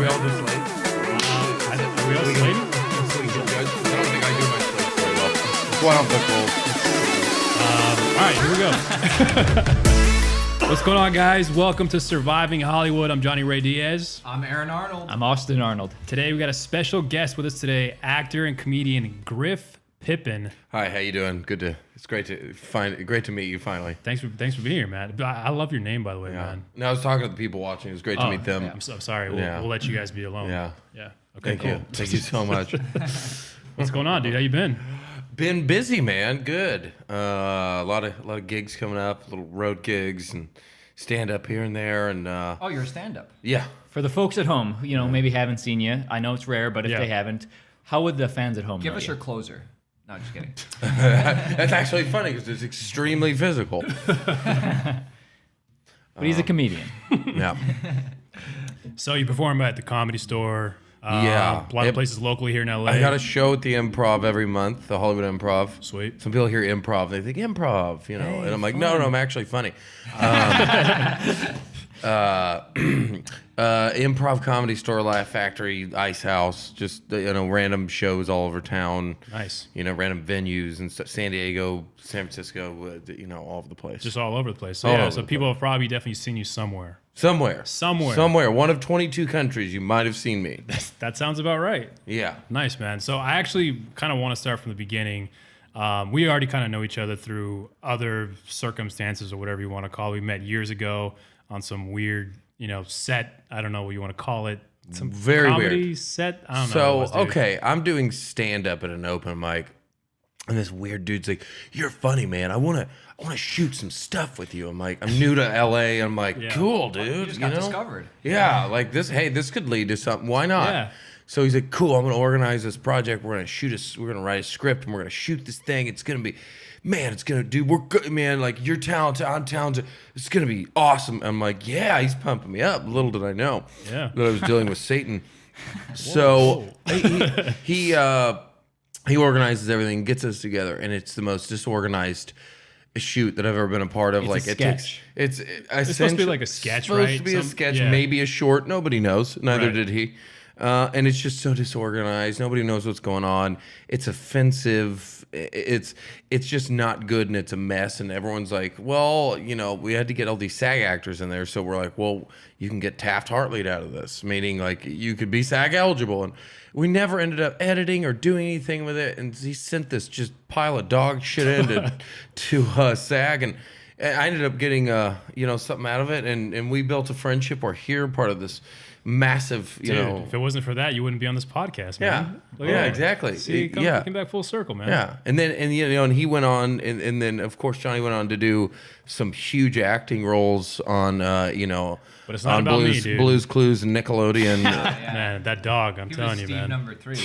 we all just late? Are we all slated? I don't think I do my slate very well. That's why I don't book roles. All right, here we go. What's going on, guys? Welcome to Surviving Hollywood. I'm Johnny Ray Diaz. I'm Aaron Arnold. I'm Austin Arnold. Today, we got a special guest with us today, actor and comedian Griff Pippin. Hi, how you doing? It's great to meet you finally. Thanks for being here, man. I love your name, by the way, man. No, I was talking to the people watching. It was great to meet them. Yeah, I'm sorry. We'll let you guys be alone. Yeah. Okay. Thank you. Thank you so much. What's going on, dude? How you been? Been busy, man. Good. A lot of gigs coming up, little road gigs and stand up here and there, and Oh, you're a stand-up. yeah. For the folks at home, maybe haven't seen you. I know it's rare, but if Yeah. they haven't, how would the fans at home Give know us you? your closer. No, just kidding. That's actually funny because it's extremely physical. But he's a comedian. Yeah. So you perform at the Comedy Store. Yeah. A lot of places locally here in LA. I got a show at the Improv every month, the Hollywood Improv. Sweet. Some people hear improv, they think improv, and I'm like, no, I'm actually funny. Improv, Comedy Store, Laugh Factory, Ice House, just random shows all over town. Nice. Random venues and stuff. San Diego, San Francisco, all over the place. Just all over the place. All So, over so the people have probably definitely seen you somewhere. Somewhere. One of 22 countries you might have seen me. That sounds about right. Yeah. Nice, man. So I actually kind of want to start from the beginning. We already kind of know each other through other circumstances or whatever you want to call it. We met years ago on some weird, set. I don't know what you want to call it. Some Very comedy weird set. I don't know. So, what it was, dude. okay, I'm doing stand-up at an open mic, and this weird dude's like, "You're funny, man. I wanna shoot some stuff with you." I'm like, I'm new to LA. I'm like, Yeah. cool, dude. You just got discovered. Yeah, like this. Hey, this could lead to something. Why not? Yeah. So he's like, cool. I'm gonna organize this project. We're gonna write a script, and we're gonna shoot this thing. It's gonna be, man. We're good, man. Like you're talented. I'm talented. It's gonna be awesome. I'm like, yeah. He's pumping me up. Little did I know Yeah. that I was dealing with Satan. So he organizes everything, gets us together, and it's the most disorganized shoot that I've ever been a part of. It's like a sketch. It's supposed to be like a sketch, supposed right? to be a Some- sketch, yeah. maybe a short. Nobody knows. Neither Right. did he. And it's just so disorganized. Nobody knows what's going on. It's offensive. It's just not good, and it's a mess. And everyone's like, well, we had to get all these SAG actors in there, so we're like, well, you can get Taft-Hartley'd out of this, meaning like you could be SAG eligible. And we never ended up editing or doing anything with it. And he sent this just pile of dog shit into to SAG, and I ended up getting something out of it, and we built a friendship. We're here, part of this massive, Dude, if it wasn't for that, you wouldn't be on this podcast, man. Look at that. Exactly. See, came back full circle, man. Yeah, and then and he went on, and then of course Johnny went on to do some huge acting roles on But it's not on about me, Blues, dude. Blues Clues and Nickelodeon. Man, that dog, I'm He telling was you, Steve man. number 3.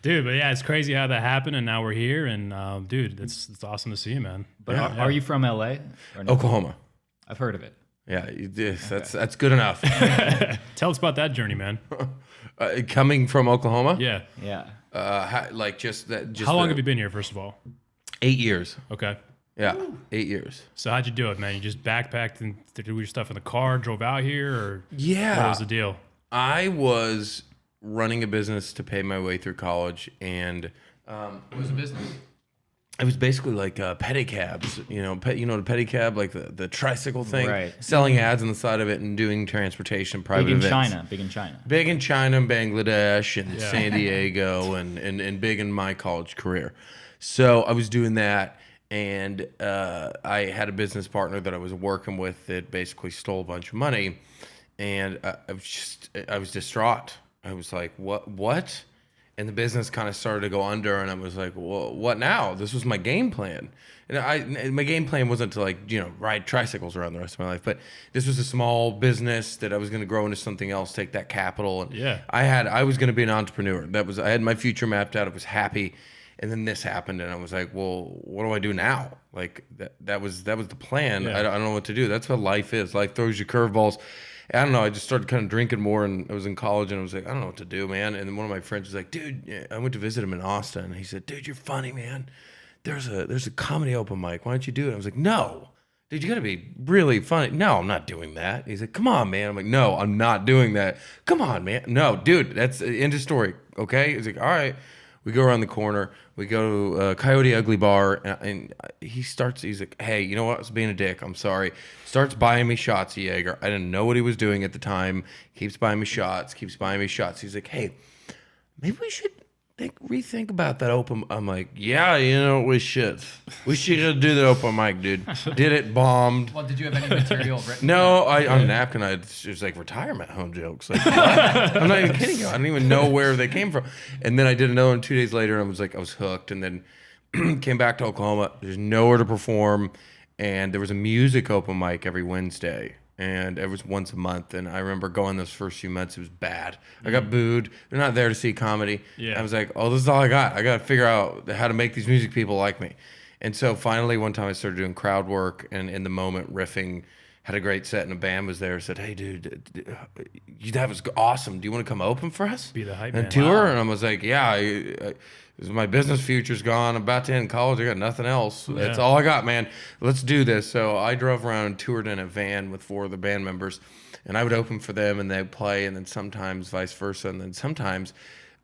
Dude, but yeah, it's crazy how that happened, and now we're here, and dude, it's awesome to see you, man. But Yeah. are you from LA? Or no? Oklahoma. I've heard of it. Yeah, that's good enough. Tell us about that journey, man. Coming from Oklahoma. Yeah. How How long have you been here, first of all? 8 years. Okay. Yeah, 8 years. So how'd you do it, man? You just backpacked and did your stuff in the car, drove out here, or Yeah. what was the deal? I was running a business to pay my way through college, and What was the business? it was basically like pedicabs, the pedicab, like the tricycle thing, Right. selling ads on the side of it and doing transportation, private Big in events. China. Big in China. Big in China, Bangladesh, and Yeah. San Diego, and big in my college career. So I was doing that, and I had a business partner that I was working with that basically stole a bunch of money, and I was distraught. I was like, what? And the business kind of started to go under, and I was like, well, what now? This was my game plan. And my game plan wasn't to ride tricycles around the rest of my life, but this was a small business that I was going to grow into something else, take that capital. And Yeah. I was going to be an entrepreneur. I had my future mapped out. I was happy. And then this happened, and I was like, well, what do I do now? Like that was the plan. Yeah. I don't know what to do. That's what life is. Life throws you curveballs. I don't know. I just started kind of drinking more, and I was in college, and I was like, I don't know what to do, man. And then one of my friends was like, dude, I went to visit him in Austin, and he said, dude, you're funny, man. There's a comedy open mic. Why don't you do it? I was like, no. dude, you gotta be really funny. No, I'm not doing that. He's like, come on, man. I'm like, no, I'm not doing that. Come on, man. No, dude, that's the end of story. Okay. He's like, all right. We go around the corner. We go to Coyote Ugly Bar, and he's like, hey, you know what? I was being a dick. I'm sorry. Starts buying me shots of Jaeger. I didn't know what he was doing at the time. Keeps buying me shots. He's like, hey, maybe we should rethink about that open. I'm like, yeah, we should. We should do the open mic, dude. Did it, bombed. Well, did you have any material written? No, on a napkin, it was like retirement home jokes. Like, what? I'm not even kidding you. I don't even know where they came from. And then I did another one 2 days later, and I was hooked. And then came back to Oklahoma. There's nowhere to perform, and there was a music open mic every Wednesday. And it was once a month, and I remember going those first few months. It was bad. I got booed. They're not there to see comedy. Yeah. I was like, oh, this is all I got. I got to figure out how to make these music people like me. And so finally, one time I started doing crowd work, and in the moment, riffing, had a great set, and a band was there. Said, hey, dude, that was awesome. Do you want to come open for us? Be the hype and man. tour? Wow. And I was like, yeah. My business future's gone. I'm about to end college. I got nothing else. That's all I got, man. Let's do this. So I drove around and toured in a van with 4 of the band members, and I would open for them, and they'd play, and then sometimes vice versa, and then sometimes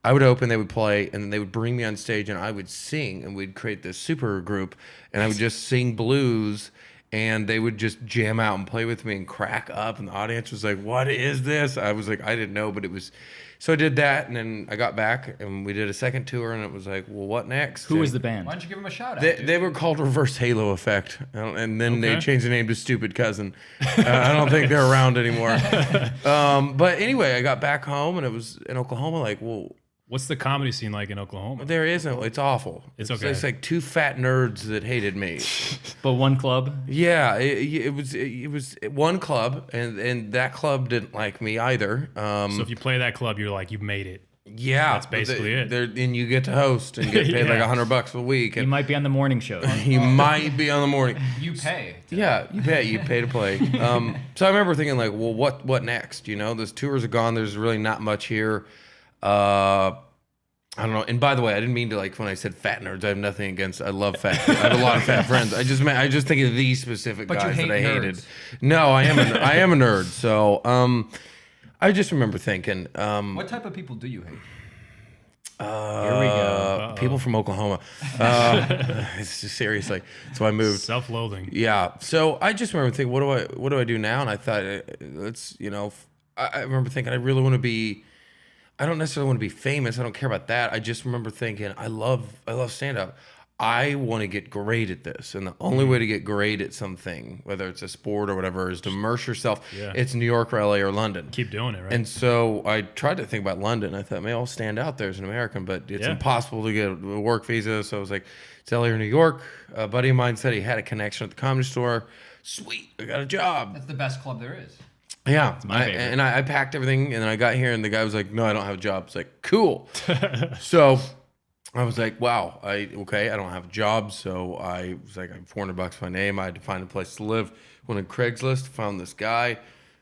I would open, they would play, and then they would bring me on stage, and I would sing, and we'd create this super group, and I would just sing blues, and they would just jam out and play with me and crack up, and the audience was like, what is this? I was like, I didn't know, but it was... So I did that, and then I got back, and we did a second tour, and it was like, well, what next? Who was the band? Why don't you give him a shout out? They were called Reverse Halo Effect, and then they Okay. changed the name to Stupid Cousin. I don't think they're around anymore. But anyway, I got back home, and it was in Oklahoma. Like, well, What's the comedy scene like in Oklahoma? there isn't. It's awful. It's okay. It's like 2 fat nerds that hated me. But one club. Yeah, it was one club, and that club didn't like me either. So if you play that club, you're like, you've made it. Yeah, That's basically it. And you get to host and get paid like Yeah. $100 a week, You and might be on the morning show. you might be on the morning. You pay. Yeah, you pay to play. So I remember thinking like, well, what next? Those tours are gone. There's really not much here. I don't know. And by the way, I didn't mean to like when I said fat nerds. I have nothing against. I love fat. I have a lot of fat friends. I just think of these specific But you guys hate that I hated. nerds. No, I am a nerd. So I just remember thinking. What type of people do you hate? Here we go. People from Oklahoma. It's just seriously. So I moved. Self-loathing. Yeah. So I just remember thinking, what do I do now? And I thought, I remember thinking, I really want to be. I don't necessarily want to be famous. I don't care about that. I just remember thinking, I love stand up. I want to get great at this. And the only way to get great at something, whether it's a sport or whatever, is to immerse yourself. Yeah. It's New York or LA or London. Keep doing it, right? And so I tried to think about London. I thought, maybe I'll stand out there as an American, but it's Yeah. impossible to get a work visa. So I was like, it's LA or New York. A buddy of mine said he had a connection at the Comedy Store. Sweet, I got a job. That's the best club there is. Yeah, my favorite. and I packed everything, and then I got here, and the guy was like, "No, I don't have a job." It's like, cool. So I was like, "Wow, I don't have a job." So I was like, "I have $400 for my name." I had to find a place to live. Went on Craigslist, found this guy,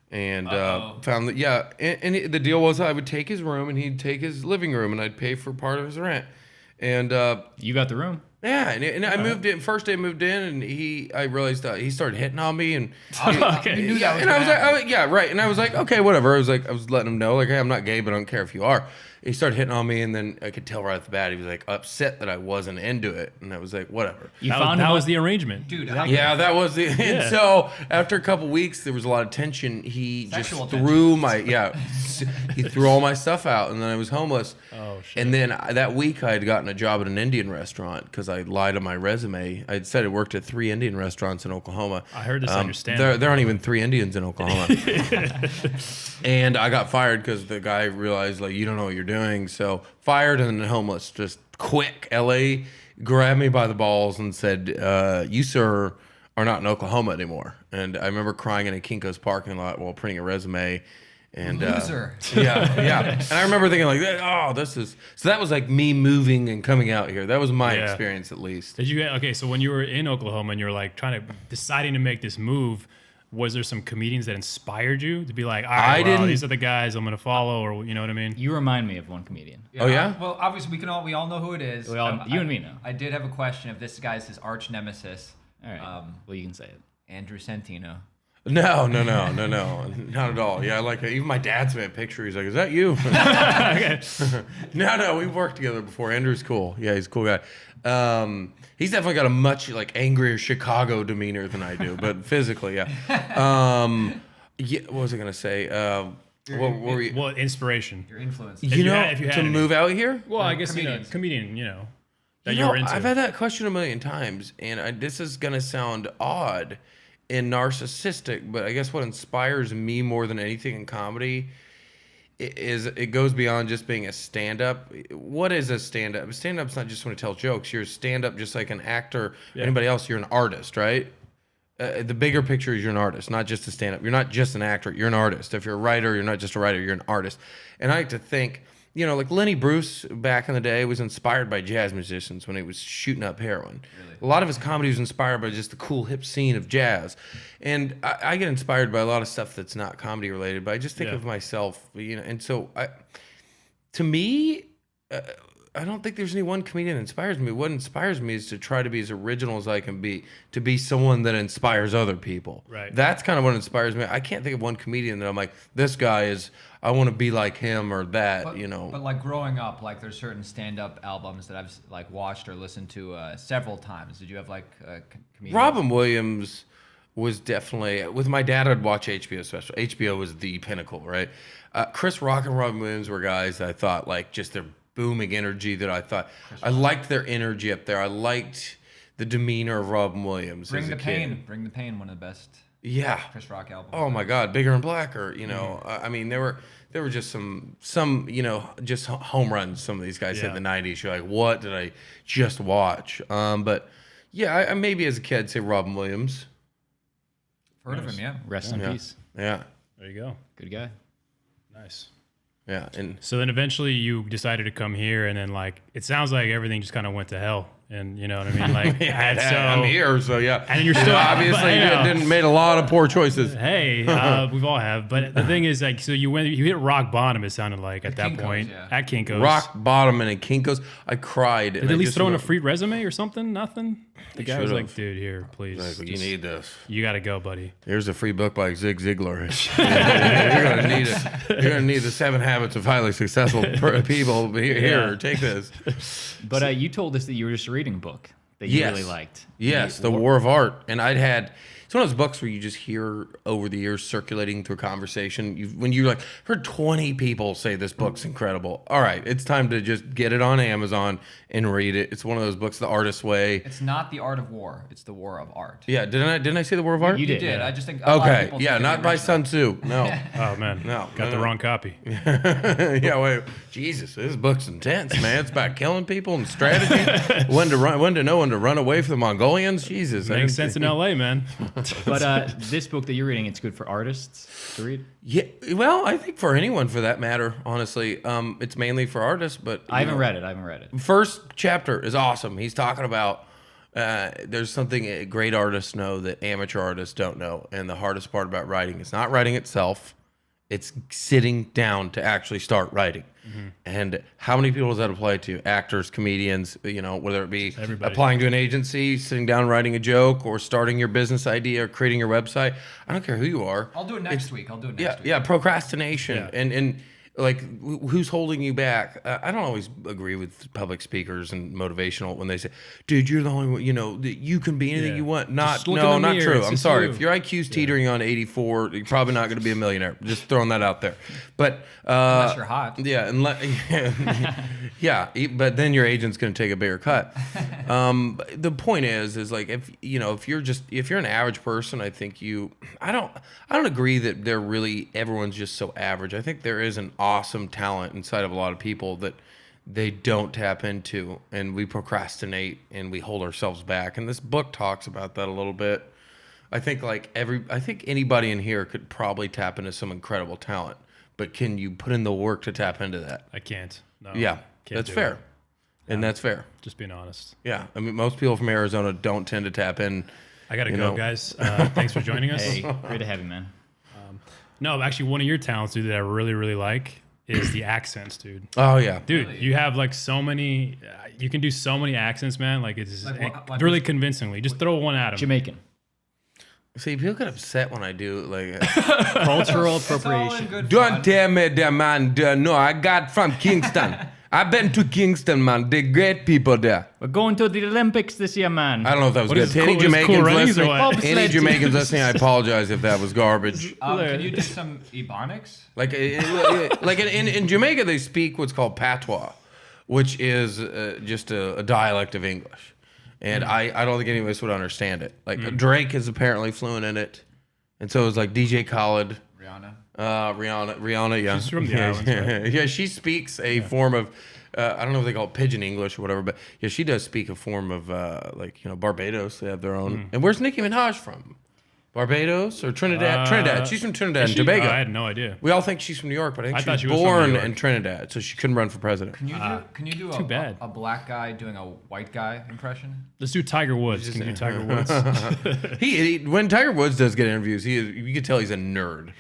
and found that the deal was I would take his room, and he'd take his living room, and I'd pay for part of his rent. And You got the room. yeah, and I moved in. First day I moved in, and I realized he started hitting on me, and Okay. You knew that was and I was gonna like, yeah, right. And I was like, okay, whatever. I was letting him know, like, hey, I'm not gay, but I don't care if you are. He started hitting on me, and then I could tell right off the bat he was like upset that I wasn't into it, and I was like, whatever. You That, found that him was the arrangement. Dude, Yeah, that was it. And so after a couple weeks, there was a lot of tension. He Sexual just threw he threw all my stuff out, and then I was homeless. Oh, shit. And then that week, I had gotten a job at an Indian restaurant because I lied on my resume. I had said I worked at 3 Indian restaurants in Oklahoma. I heard this on your stand-up. There aren't even 3 Indians in Oklahoma. And I got fired because the guy realized, like, you don't know what you're doing. So fired and then homeless, just quick. LA grabbed me by the balls and said, you, sir, are not in Oklahoma anymore. And I remember crying in a Kinko's parking lot while printing a resume. And Loser. yeah. And I remember thinking like, oh, this is... So that was like me moving and coming out here. That was my Yeah. experience at least. Did you okay? So when you were in Oklahoma and you're like deciding to make this move, was there some comedians that inspired you to be like, all right, these are the guys I'm gonna follow, or you know what I mean? You remind me of one comedian. Oh, yeah? Well, obviously we all know who it is. You and me know. I did have a question if this guy's his arch nemesis. All right. Well, you can say it. Andrew Santino. No, not at all. Yeah, like even my dad's made a picture. He's like, "Is that you?" No, we've worked together before. Andrew's cool. Yeah, he's a cool guy. He's definitely got a much like angrier Chicago demeanor than I do, but physically, yeah. Yeah, what was I gonna say? What were you? Well, inspiration. Your influence. You know, if you had to any. move out here? Well, I guess comedians. comedian. That You you're know, into. I've had that question a million times, and this is gonna sound odd and narcissistic, but I guess what inspires me more than anything in comedy is it goes beyond just being a stand-up. What is a stand-up? A stand-up's not just when to tell jokes. You're a stand-up just like an actor, anybody else. You're an artist, right? The bigger picture is you're an artist, not just a stand-up. You're not just an actor. You're an artist. If you're a writer, you're not just a writer. You're an artist. And I like to think, like Lenny Bruce back in the day was inspired by jazz musicians when he was shooting up heroin. Really? A lot of his comedy was inspired by just the cool hip scene of jazz. And I get inspired by a lot of stuff that's not comedy related, but I just think of myself, and so to me, I don't think there's any one comedian that inspires me. What inspires me is to try to be as original as I can be, to be someone that inspires other people. Right. That's kind of what inspires me. I can't think of one comedian that I'm like, this guy is, I want to be like him or that, But like growing up, like there's certain stand-up albums that I've like watched or listened to several times. Did you have like comedians? Robin Williams was definitely, with my dad, I'd watch HBO special. HBO was the pinnacle, right? Chris Rock and Robin Williams were guys that I thought like just their booming energy that I thought, I liked their energy up there. I liked the demeanor of Robin Williams Bring as the a Pain. kid. Bring the Pain, one of the best Chris Rock albums. Oh my God, Bigger and Blacker. I mean, there were just some just home runs. Some of these guys hit in the '90s. You're like, what did I just watch? But yeah, I maybe as a kid I'd say Robin Williams. Heard of him, yeah. Rest in peace. Yeah, There you go. Good guy. Nice. yeah, and So then eventually you decided to come here, and then like it sounds like everything just kind of went to hell. And you know what I mean? Like, and so I'm here, so yeah. And you're still obviously didn't made a lot of poor choices. Hey, we've all have. But the thing is, like, so you hit rock bottom. It sounded like at that Kinko's, point yeah. at Kinko's. Rock bottom and in Kinko's, I cried. Did they at least throw in a free resume or something? Nothing. The guy was should've. like, "Dude, here, please. Like, you need this. You got to go, buddy." Here's a free book by Zig Ziglar. You're gonna need it. You're gonna need the 7 Habits of Highly Successful People. Here, take this. But you told us that you were just reading a book that you really liked. Yes, The War of Art. And it's one of those books where you just hear over the years circulating through conversation. When you like heard 20 people say this book's incredible. All right, it's time to just get it on Amazon and read it. It's one of those books, The Artist's Way. It's not The Art of War. It's The War of Art. Yeah, didn't I say The War of Art? You did. I just think a lot of Okay, people yeah, think not it's by original. Sun Tzu. No. Oh man, got the wrong copy. Yeah, wait. Jesus, this book's intense, man. It's about killing people and strategy. when to know when to run away from the Mongolians. Jesus, Makes sense in LA, man. But this book that you're reading, it's good for artists to read. Yeah, well, I think for anyone for that matter, honestly, it's mainly for artists. But I haven't read it. First chapter is awesome. He's talking about there's something great artists know that amateur artists don't know, and the hardest part about writing is not writing itself. It's sitting down to actually start writing. And how many people does that apply to? Actors, comedians, whether it be Everybody. applying to an agency, sitting down, writing a joke, or starting your business idea, or creating your website. I don't care who you are. I'll do it next week. Yeah, procrastination. Yeah. And like, who's holding you back? I don't always agree with public speakers and motivational when they say, dude, you're the only one, that you can be anything Yeah. you want. Just look in the Not mirror, true. it's I'm just sorry. you. If your IQ's teetering on 84, you're probably not going to be a millionaire. Just throwing that out there. But Unless you're hot. yeah, but then your agent's going to take a bigger cut. The point is like if you're an average person, I think I don't agree that everyone's just so average. I think there is an awesome talent inside of a lot of people that they don't tap into, and we procrastinate and we hold ourselves back. And this book talks about that a little bit. I think anybody in here could probably tap into some incredible talent, but can you put in the work to tap into that? I can't. No. Yeah, Can't that's do fair. it. And that's fair. Just being honest. Yeah. I mean, most people from Arizona don't tend to tap in. I gotta go, know. guys. Thanks for joining us. Hey, great to have you, man. No, actually, one of your talents, dude, that I really, really like is the accents, dude. Oh, yeah. Dude, Really? you have like so many. You can do so many accents, man. Like it's Like what- like really which- convincingly. Just throw one at him. Jamaican. See, people get upset when I do like. Cultural It's all in appropriation. good Don't fun. tell me that, man. No, I got from Kingston. I've been to Kingston, man. They're great people there. We're going to the Olympics this year, man. I don't know if that was What good. is To any cool- is Cool Jamaicans Runnings or listening, what? any Jamaicans listening, I apologize if that was garbage. Can you do some Ebonics? Like in Jamaica, they speak what's called patois, which is just a dialect of English. And I don't think any of us would understand it. Like Drake is apparently fluent in it. And so is like DJ Khaled. Rihanna, yeah. She's from the islands, right? Yeah, she speaks a form of, I don't know if they call it pidgin English or whatever, but yeah, she does speak a form of, Barbados. They have their own. And where's Nicki Minaj from? Barbados or Trinidad? Trinidad. She's from Trinidad and Tobago. I had no idea. We all think she's from New York, but I think I she thought was she was from New born York. in Trinidad, so she couldn't run for president. Can you do too bad. a black guy doing a white guy impression? Let's do Tiger Woods. Can you do Tiger Woods? When Tiger Woods does get interviews, you can tell he's a nerd.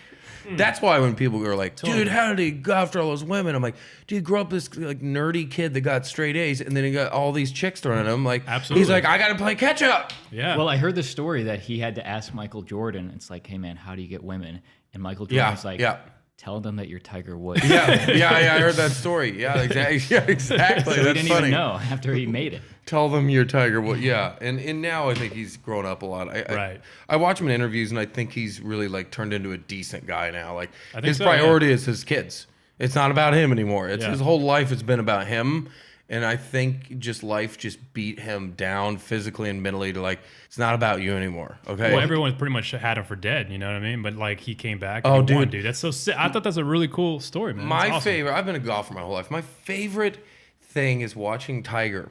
That's why when people are like, dude, how did he go after all those women? I'm like, dude, he grew up this like nerdy kid that got straight A's, and then he got all these chicks thrown at him. Like, Absolutely. he's like, I got to play catch up. Yeah. Well, I heard the story that he had to ask Michael Jordan. It's like, hey man, how do you get women? And Michael Jordan Yeah, was like, yeah. tell them that you're Tiger Woods. Yeah, I heard that story. Yeah, exactly. Yeah, exactly. So he That's didn't funny. even know after he made it. Tell them you're Tiger Woods. Yeah, and now I think he's grown up a lot. Right. I watch him in interviews, and I think he's really like turned into a decent guy now. Like I think his so, priority is his kids. It's not about him anymore. It's Yeah. his whole life has been about him. And I think just life just beat him down physically and mentally to like, it's not about you anymore. Okay. Well, everyone pretty much had him for dead. You know what I mean? But like he came back. And Oh, he won, dude. dude, that's so sick. I thought that's a really cool story, man. My That's awesome. favorite, I've been a golfer my whole life. My favorite thing is watching Tiger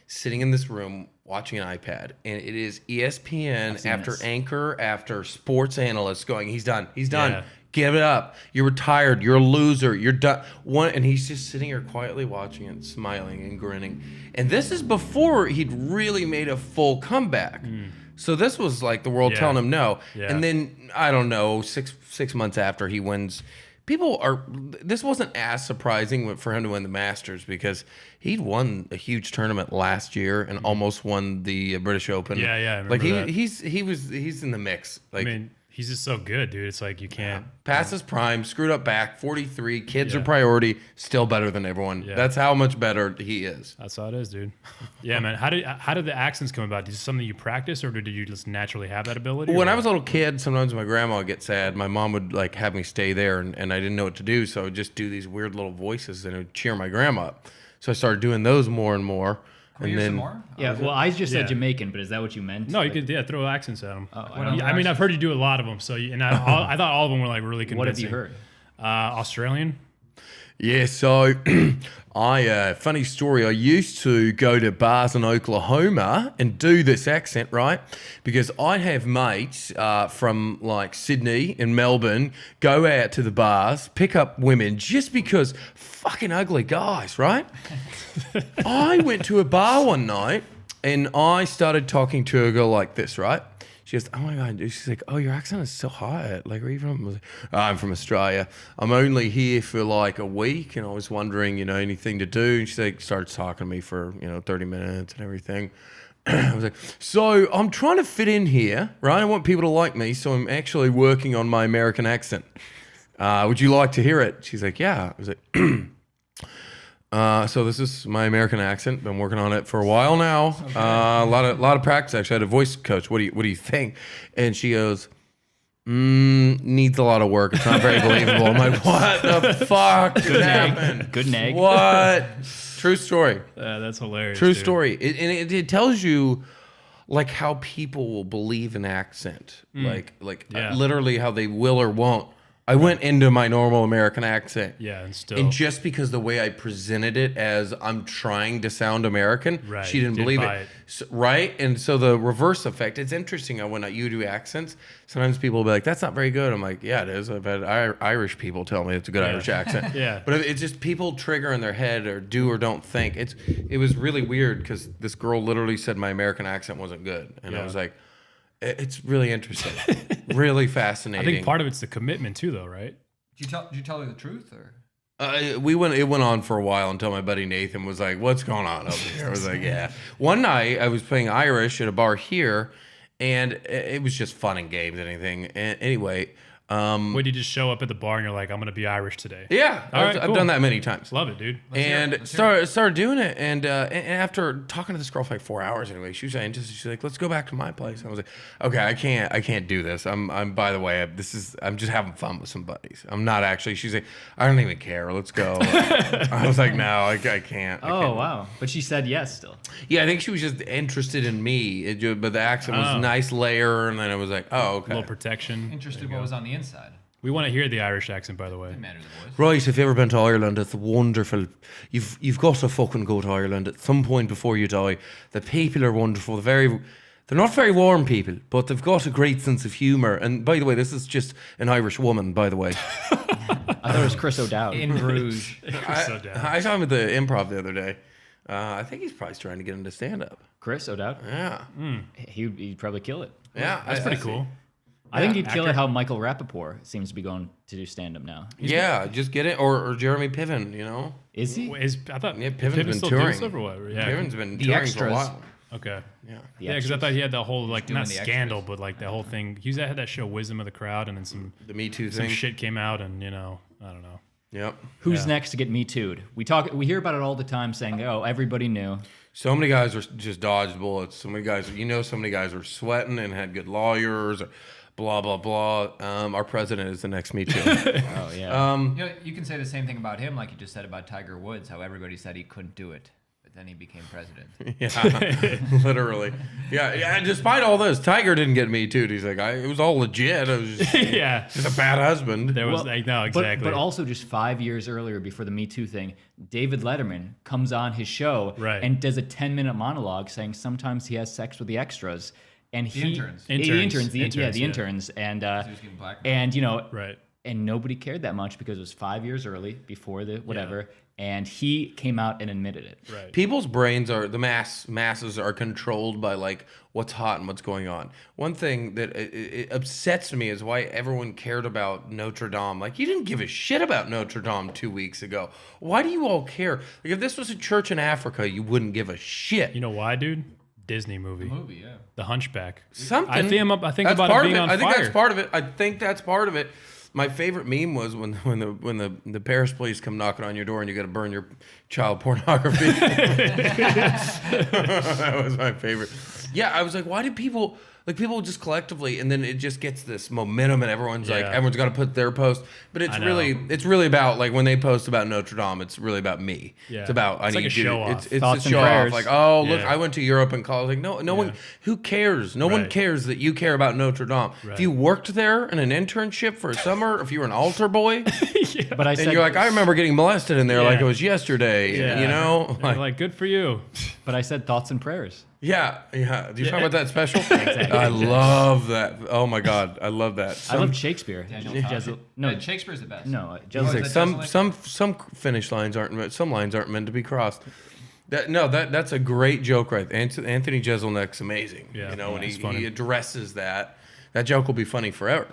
sitting in this room watching an iPad. And it is ESPN seen after this. anchor, after sports analyst going, he's done. He's done. Yeah. Give it up. You're retired. You're a loser. You're done. And he's just sitting here quietly watching it, smiling and grinning. And this is before he'd really made a full comeback. So this was like the world Yeah. telling him no. Yeah. And then, I don't know, six months after he wins, this wasn't as surprising for him to win the Masters because he'd won a huge tournament last year and almost won the British Open. Yeah, I remember Like that. he's in the mix. Like I mean, he's just so good, dude. It's like you can't. past his prime, screwed up back, 43, kids Yeah. are priority, still better than everyone. Yeah. That's how much better he is. That's how it is, dude. Yeah, man. How did the accents come about? Is this something you practice, or did you just naturally have that ability? When or I was a little kid, sometimes my grandma would get sad. My mom would like have me stay there, and I didn't know what to do, so I would just do these weird little voices and it would cheer my grandma up. So I started doing those more and more. Can we and hear then some more? Yeah, well, I just said Yeah. Jamaican, but is that what you meant? No, you Like, could throw accents at them. What I other mean, I've heard you do a lot of them. So, I thought all of them were like really convincing. What have you heard? Australian. Yeah, so funny story. I used to go to bars in Oklahoma and do this accent, right? Because I'd have mates from like Sydney and Melbourne go out to the bars, pick up women just because fucking ugly guys, right? I went to a bar one night and I started talking to a girl like this, right? She goes, oh my God. She's like, oh, your accent is so hot. Like, where are you from? I was like, oh, I'm from Australia. I'm only here for like a week. And I was wondering, anything to do. And she like starts talking to me for, 30 minutes and everything. I was like, so I'm trying to fit in here, right? I want people to like me. So I'm actually working on my American accent. Would you like to hear it? She's like, yeah. I was like, so this is my American accent. Been working on it for a while now. Okay. A lot of practice. Actually, I had a voice coach. What do you think? And she goes, needs a lot of work. It's not very believable. I'm like, what the fuck just happened? Good nag. What? True story. That's hilarious. True dude. story. It tells you like how people will believe an accent, like Yeah. literally how they will or won't. I went into my normal American accent. Yeah, and still. And just because the way I presented it as I'm trying to sound American, Right, she didn't believe buy it. it. So, right? And so the reverse effect, it's interesting how when you do accents, sometimes people will be like, that's not very good. I'm like, yeah, it is. I've had Irish people tell me it's a good Irish accent. Yeah. But it's just people trigger in their head or do or don't think. It was really weird because this girl literally said my American accent wasn't good. And I Yeah. was like, it's really interesting. Really I fascinating. think part of it's the commitment too, though, right? Did you tell her the truth or? It went on for a while until my buddy Nathan was like, what's going on over here? I was like, yeah. One night I was playing Irish at a bar here and it was just fun and games and anything. And anyway, Wait, you just show up at the bar and you're like, I'm gonna be Irish today. yeah, All right, I've cool. done that many times. Love it, dude. And started doing it, and after talking to this girl for like 4 hours anyway, she was saying, she's like, let's go back to my place. And I was like, okay, I can't do this. I'm by the way, I'm just having fun with some buddies. I'm not actually. She's like, I don't even care. Let's go. I was like, no, I can't. I Oh can't. wow! But she said yes still. Yeah, I think she was just interested in me, but the accent was a nice layer, and then I was like, oh, okay. A little protection. Interested what was on the inside. We want to hear the Irish accent, by the way. Didn't matter the voice. Right, if you've ever been to Ireland, it's wonderful. You've got to fucking go to Ireland at some point before you die. The people are wonderful. They're not very warm people, but they've got a great sense of humour. And by the way, this is just an Irish woman, by the way. I thought it was Chris O'Dowd. In Bruges. So down. I saw him at the Improv the other day. I think he's probably trying to get into stand-up. Chris O'Dowd. Yeah. He'd probably kill it. Yeah. That's pretty cool. I think he'd kill actor. it how Michael Rappaport seems to be going to do stand-up now. Yeah, just get it. Or Jeremy Piven, you know? Is he? I thought Yeah, Piven's been still touring. doing stuff or whatever. Yeah. Piven's been The touring for a extras. while. Okay. Yeah. Yeah, because I thought he had the whole like doing not the scandal, extras. but like the whole thing. He had that show Wisdom of the Crowd, and then some The Me Too some thing. shit came out, and I don't know. Yep. Who's next to get Me Too'd? We hear about it all the time, saying, "Oh, everybody knew." So many guys were just dodged bullets. So many guys, so many guys were sweating and had good lawyers. Or blah blah blah. Our president is the next Me Too. Oh yeah. You know, you can say the same thing about him, like you just said about Tiger Woods, how everybody said he couldn't do it, but then he became president. Yeah, literally. Yeah. Despite all this, Tiger didn't get Me Too. He's like, it was all legit. I was just, Yeah. just a bad husband. There was Well, like no exactly. But also just 5 years earlier, before the Me Too thing, David Letterman comes on his show Right. and does a 10-minute monologue saying sometimes he has sex with the extras. And The he interns. the Interns, the yeah. interns, and He was getting blackmailed. and right. and nobody cared that much because it was 5 years early before the whatever, and he came out and admitted it. Right. People's brains are masses are controlled by like what's hot and what's going on. One thing that it upsets me is why everyone cared about Notre Dame. Like, you didn't give a shit about Notre Dame 2 weeks ago. Why do you all care? Like, if this was a church in Africa, you wouldn't give a shit. You know why, dude? Disney movie. Movie, yeah. The Hunchback. Something. I think about That's it part being of on I think fire. that's part of it. I think that's part of it. My favorite meme was when the Paris police come knocking on your door and you got to burn your child pornography. That was my favorite. Yeah, I was like, why do people just collectively, and then it just gets this momentum, and everyone's like, Yeah. everyone's got to put their post. But it's I know. really about like when they post about Notre Dame, it's really about me. Yeah. It's about It's like a show off. It's Thoughts a and show off. prayers. Like, oh look, Yeah. I went to Europe and college. Like, no one. Who cares? No one Right. cares that you care about Notre Dame. Right. If you worked there in an internship for a summer, if you were an altar boy, But I and said, you're like, I remember getting molested in there like it Yeah. was yesterday. Yeah. You know, Like good for you. but I said thoughts and prayers. yeah. Do you talk about that special? I love that. Oh my god, I love that. I loved Shakespeare. Daniel Jezel- no, Shakespeare's the best. no, He's Jezel- like that some Jeselnik? finish lines aren't some lines aren't meant to be crossed. That's a great joke, right? Anthony Jeselnik's amazing. Yeah, you know, when he's funny. he addresses that joke will be funny forever.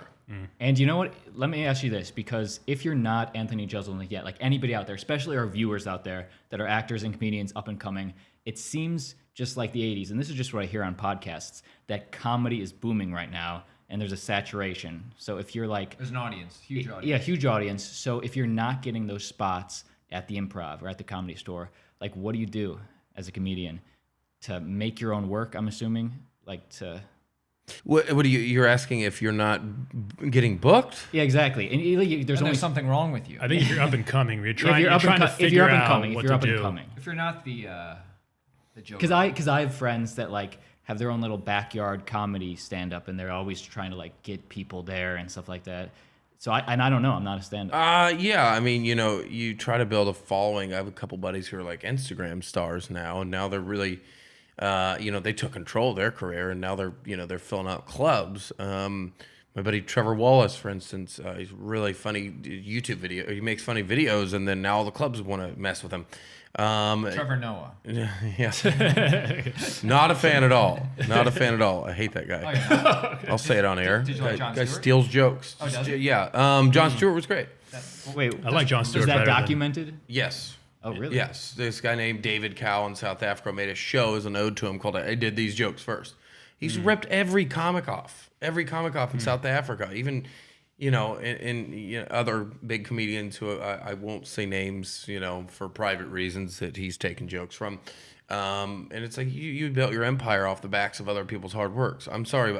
And you know what? Let me ask you this, because if you're not Anthony Jeselnik yet, like anybody out there, especially our viewers out there that are actors and comedians up and coming, it seems just like the 80s, and this is just what I hear on podcasts, that comedy is booming right now, and there's a saturation. So if you're like... There's an audience, huge audience. Yeah, huge audience. So if you're not getting those spots at the Improv or at the Comedy Store, like what do you do as a comedian to make your own work, I'm assuming? Like to... What are you're asking if you're not getting booked? Yeah, exactly. And there's And only there's something wrong with you. I think if you're up and coming, you're if trying, you're you're up trying and to if figure you're up and out coming, if what you're to up and do. coming. If you're not the joke. Because I have friends that like have their own little backyard comedy stand up, and they're always trying to like get people there and stuff like that. So I don't know. I'm not a stand up. Yeah. I mean, you try to build a following. I have a couple buddies who are like Instagram stars now, and now they're really, they took control of their career, and now they're filling out clubs. My buddy Trevor Wallace, for instance, he's really funny YouTube video. He makes funny videos, and then now all the clubs want to mess with him. Trevor Noah. Yeah. Not a fan at all. Not a fan at all. I hate that guy. Oh, yeah. I'll say it on air. Did you like Jon Guy Stewart? steals jokes. Oh, does he? Yeah. Jon Stewart was great. Wait, I like Jon Stewart Is that better than- documented? Yes. Oh, really? Yes. This guy named David Cow in South Africa made a show as an ode to him called I Did These Jokes First. He's ripped every comic off in South Africa. Even, in other big comedians who I won't say names, for private reasons that he's taken jokes from. And it's like you built your empire off the backs of other people's hard works. I'm sorry,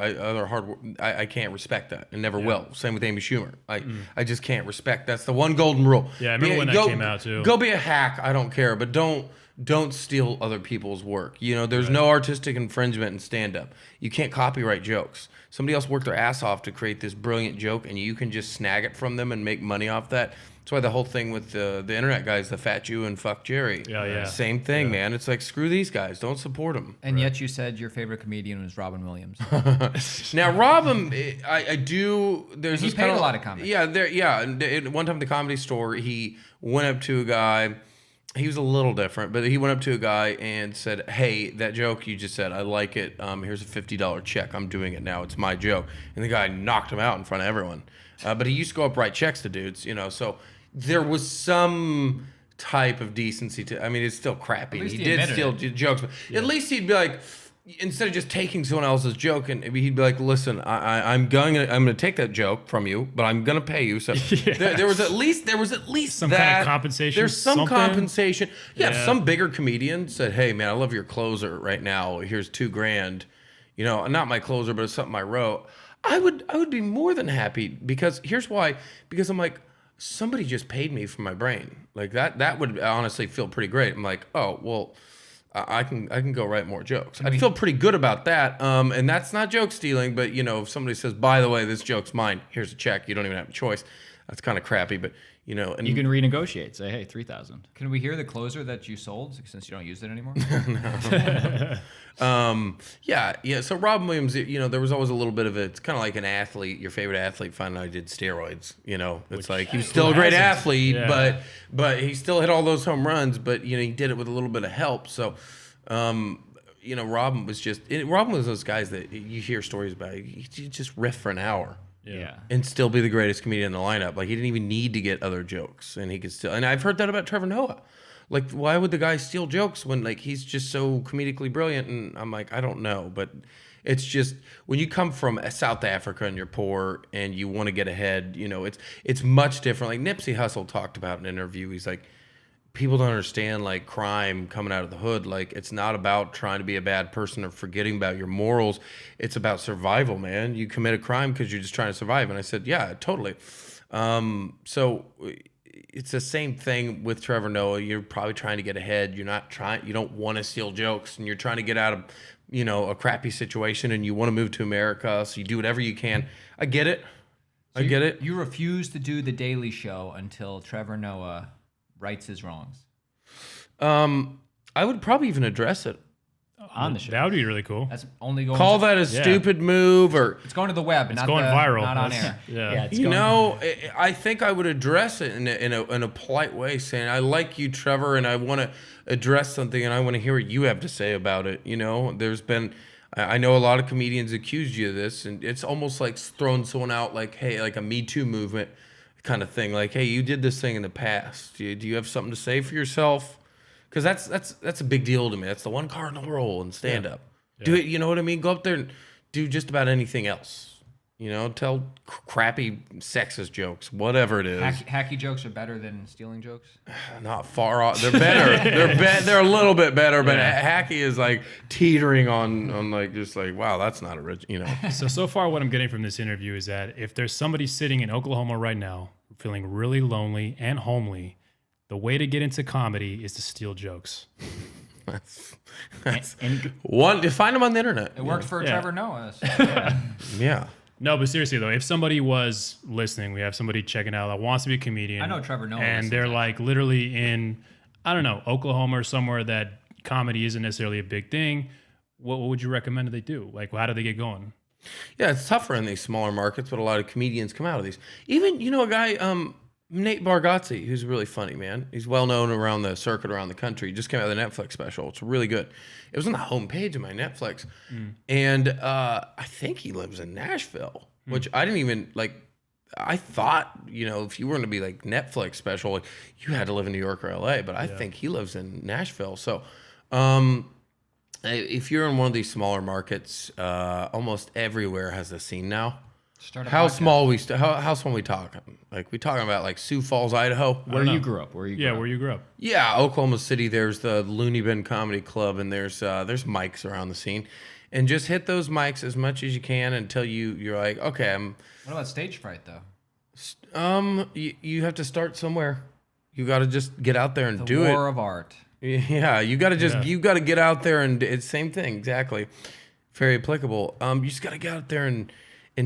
I can't respect that and never will. Same with Amy Schumer. I just can't respect. That's the one golden rule. Yeah, I remember when that came out too. Go be a hack. I don't care, but don't steal other people's work. There's no artistic infringement in stand-up. You can't copyright jokes. Somebody else worked their ass off to create this brilliant joke, and you can just snag it from them and make money off that. That's why the whole thing with the internet guys, the fat Jew and fuck Jerry. Yeah. Same thing, man. It's like, screw these guys. Don't support them. And yet you said your favorite comedian was Robin Williams. Now, Robin, I do. There's He this paid a lot of comics. Yeah, and one time at the Comedy Store, he went up to a guy. He was a little different, but he went up to a guy and said, "Hey, that joke you just said, I like it. Here's a $50 check. I'm doing it now. It's my joke." And the guy knocked him out in front of everyone. But he used to go up write checks to dudes, So there was some type of decency to. I mean, it's still crappy. At least He he did steal jokes, but at least he'd be like, instead of just taking someone else's joke, and he'd be like, "Listen, I'm gonna take that joke from you, but I'm gonna pay you." So there was at least Some that. kind of compensation, There's some something. compensation. Yeah, Yeah. some bigger comedian said, "Hey, man, I love your closer right now. Here's $2,000. Not my closer, but it's something I wrote." I would be more than happy, because here's why. Because I'm like, somebody just paid me for my brain. Like that would honestly feel pretty great. I'm like, oh well. I can go write more jokes. I'd feel pretty good about that. And that's not joke stealing, but if somebody says, "By the way, this joke's mine. Here's a check," you don't even have a choice. That's kind of crappy, but and You can renegotiate. Say, hey, 3,000. Can we hear the closer that you sold since you don't use it anymore? yeah. So Robin Williams, there was always a little bit of it. It's kind of like an athlete, your favorite athlete finding out he did steroids. It's like he was still a great athlete, but he still hit all those home runs. But he did it with a little bit of help. So, Robin was those guys that you hear stories about. He just riff for an hour. Yeah. And still be the greatest comedian in the lineup. Like, he didn't even need to get other jokes, and he could still. And I've heard that about Trevor Noah. Like, why would the guy steal jokes when he's just so comedically brilliant? And I'm like, I don't know, but it's just when you come from South Africa and you're poor and you want to get ahead, it's much different. Like Nipsey Hussle talked about in an interview. He's like, people don't understand crime coming out of the hood. Like, it's not about trying to be a bad person or forgetting about your morals. It's about survival, man. You commit a crime because you're just trying to survive. And I said, yeah, totally. So it's the same thing with Trevor Noah. You're probably trying to get ahead. You don't want to steal jokes, and you're trying to get out of, a crappy situation, and you want to move to America. So you do whatever you can. I get it. I get it. You refuse to do the Daily Show until Trevor Noah rights his wrongs. I would probably even address it. On the show. That would be really cool. That's only going. Call that a stupid move, or It's going to the web. It's not going viral. Not on air. Yeah. It's going. I think I would address it in a polite way, saying, "I like you, Trevor, and I want to address something, and I want to hear what you have to say about it." There's been. I know a lot of comedians accused you of this, and it's almost like throwing someone out, like, hey, like a Me Too movement kind of thing. Like, hey, you did this thing in the past. Do you have something to say for yourself? Because that's a big deal to me. That's the one cardinal rule in stand-up. Yeah. Do it. You know what I mean? Go up there and do just about anything else. Tell crappy sexist jokes, whatever it is. Hacky jokes are better than stealing jokes. Not far off. They're better. They're a little bit better, but hacky is like teetering on just wow, that's not original. So far, what I'm getting from this interview is that if there's somebody sitting in Oklahoma right now feeling really lonely and homely, the way to get into comedy is to steal jokes. And One, find them on the internet. It worked for Yeah. Trevor Noah. So. Yeah. No, but seriously though, if somebody was listening, we have somebody checking out that wants to be a comedian. I know Trevor Noah and listens, they're literally in, I don't know, Oklahoma or somewhere that comedy isn't necessarily a big thing. What would you recommend that they do? How do they get going? Yeah, it's tougher in these smaller markets, but a lot of comedians come out of these. Even, a guy, Nate Bargatze, who's really funny, man. He's well known around the circuit, around the country. He just came out of the Netflix special. It's really good. It was on the homepage of my Netflix. And I think he lives in Nashville, which I didn't even, I thought, if you were going to be Netflix special, you had to live in New York or LA, but I think he lives in Nashville. So, if you're in one of these smaller markets, almost everywhere has a scene now. Start a How podcast. small how small we talking? Like we talking about like Sioux Falls, Idaho? Where you grew up? Where you grew Yeah, up? where you grew up. Yeah, Oklahoma City. There's the Looney Bin Comedy Club, and there's mics around the scene, and just hit those mics as much as you can until you're like, okay, What about stage fright though? you have to start somewhere. You got to just get out there and The do war it. of art. Yeah, you got to Yeah. you got to get out there and it's same thing exactly. Very applicable. You just got to get out there and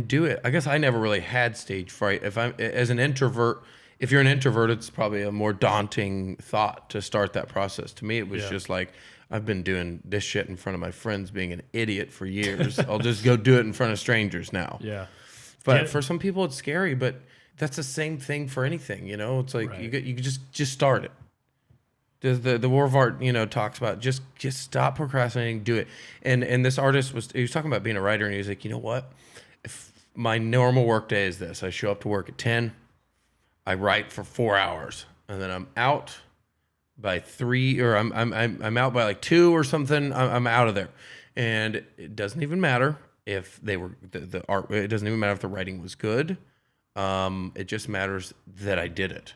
do it. I guess I never really had stage fright. If I'm as an introvert, if you're an introvert, it's probably a more daunting thought to start that process. To me, it was Yeah. just like I've been doing this shit in front of my friends, being an idiot for years. I'll just go do it in front of strangers now. Yeah. But Yeah. for some people, it's scary. But that's the same thing for anything. You know, it's like Right. you just start it. Does the war of art, talks about just stop procrastinating, do it. And this artist he was talking about being a writer, and he was like, you know what? If my normal work day is this, I show up to work at 10, I write for 4 hours, and then I'm out by 3, or I'm out by like 2 or something. I'm out of there, and it doesn't even matter if they were the art. It doesn't even matter if the writing was good. It just matters that I did it.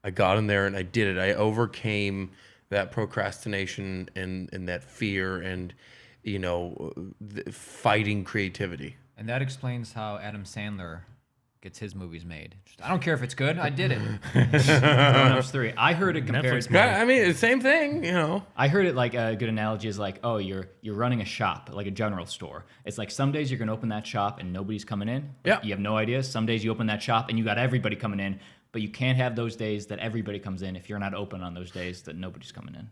I got in there and I did it. I overcame that procrastination and that fear and, fighting creativity. And that explains how Adam Sandler gets his movies made. I don't care if it's good. I did it. Grown Ups 3. I heard it compared. Netflix movie. I mean, it's the same thing, I heard it like a good analogy is like, oh, you're running a shop, like a general store. It's like some days you're gonna open that shop and nobody's coming in. Yeah. You have no idea. Some days you open that shop and you got everybody coming in, but you can't have those days that everybody comes in if you're not open on those days that nobody's coming in.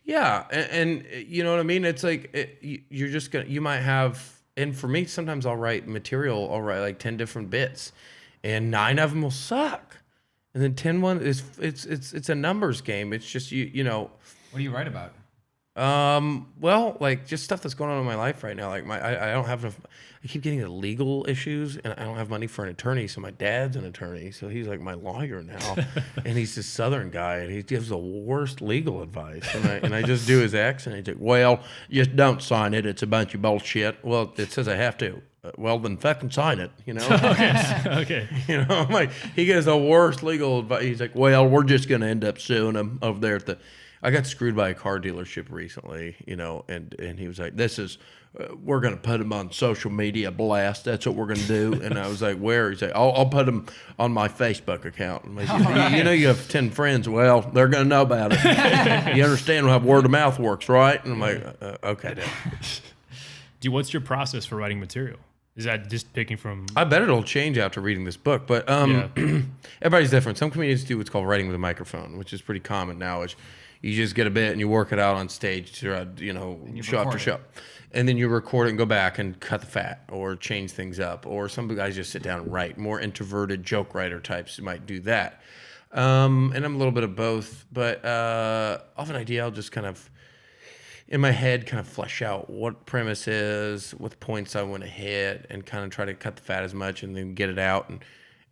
Yeah, and you know what I mean? It's like you're just going to, you might have, and for me, sometimes I'll write material, I'll write like 10 different bits, and 9 of them will suck. And then 10 one is, it's a numbers game. It's just, What do you write about? well, like just stuff that's going on in my life right now. Like I don't have enough. I keep getting into legal issues, and I don't have money for an attorney. So my dad's an attorney, so he's like my lawyer now, and he's this Southern guy, and he gives the worst legal advice. And I just do his accent. He's like, "Well, just don't sign it. It's a bunch of bullshit." Well, it says I have to. Well, then fucking sign it. Okay. I'm like, he gives the worst legal advice. He's like, "Well, we're just gonna end up suing him over there at the." I got screwed by a car dealership recently, and he was like, "This is, we're gonna put him on social media blast. That's what we're gonna do." And I was like, "Where?" He's like, "I'll put him on my Facebook account." I'm like, you have 10 friends. Well, they're gonna know about it. You understand how word of mouth works, right? And I'm like, "Okay, then." What's your process for writing material? Is that just picking from? I bet it'll change after reading this book, but everybody's different. Some comedians do what's called writing with a microphone, which is pretty common now. Which you just get a bit and you work it out on stage, show after record show, and then you record it and go back and cut the fat or change things up. Or some guys just sit down and write. More introverted joke writer types might do that. And I'm a little bit of both, but off an idea, I'll just kind of in my head kind of flesh out what premise is, what points I want to hit, and kind of try to cut the fat as much and then get it out.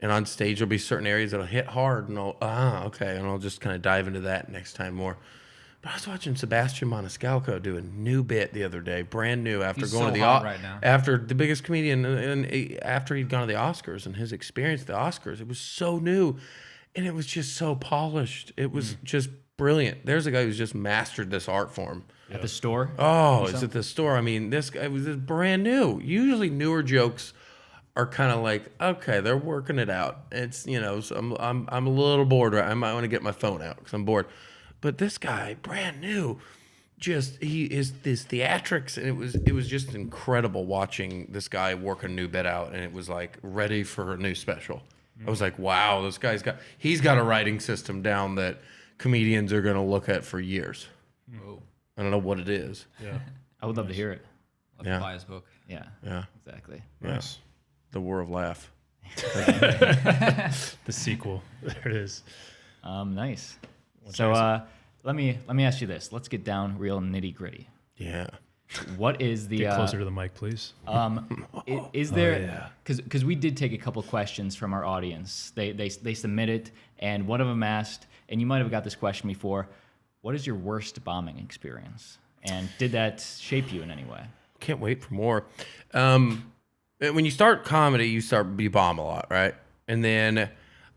And on stage, there'll be certain areas that'll hit hard, and okay, and I'll just kind of dive into that next time more. But I was watching Sebastian Maniscalco do a new bit the other day, brand new, after He's going so to the hot right now. after the biggest comedian, and after he'd gone to the Oscars and his experience at the Oscars, it was so new, and it was just so polished. It was just brilliant. There's a guy who's just mastered this art form. At the store? Oh, it's at the store. I mean, this guy was brand new. Usually newer jokes are kind of like, okay, they're working it out. It's, so I'm a little bored, right? I might want to get my phone out because I'm bored. But this guy, brand new, he is this theatrics, and it was just incredible watching this guy work a new bit out, and it was like ready for a new special. I was like, wow, this guy's he's got a writing system down that comedians are going to look at for years. Whoa. I don't know what it is. Yeah. I would love to hear it. Love Yeah. to buy his book. Yeah. Yeah. Exactly. Nice. The War of Laugh. The sequel. There it is. Nice. So let me ask you this. Let's get down real nitty gritty. Yeah. What is the Get closer to the mic, please. is there because we did take a couple questions from our audience. They submitted, and one of them asked, and you might have got this question before, what is your worst bombing experience? And did that shape you in any way? Can't wait for more. When you start comedy, you bomb a lot, right? And then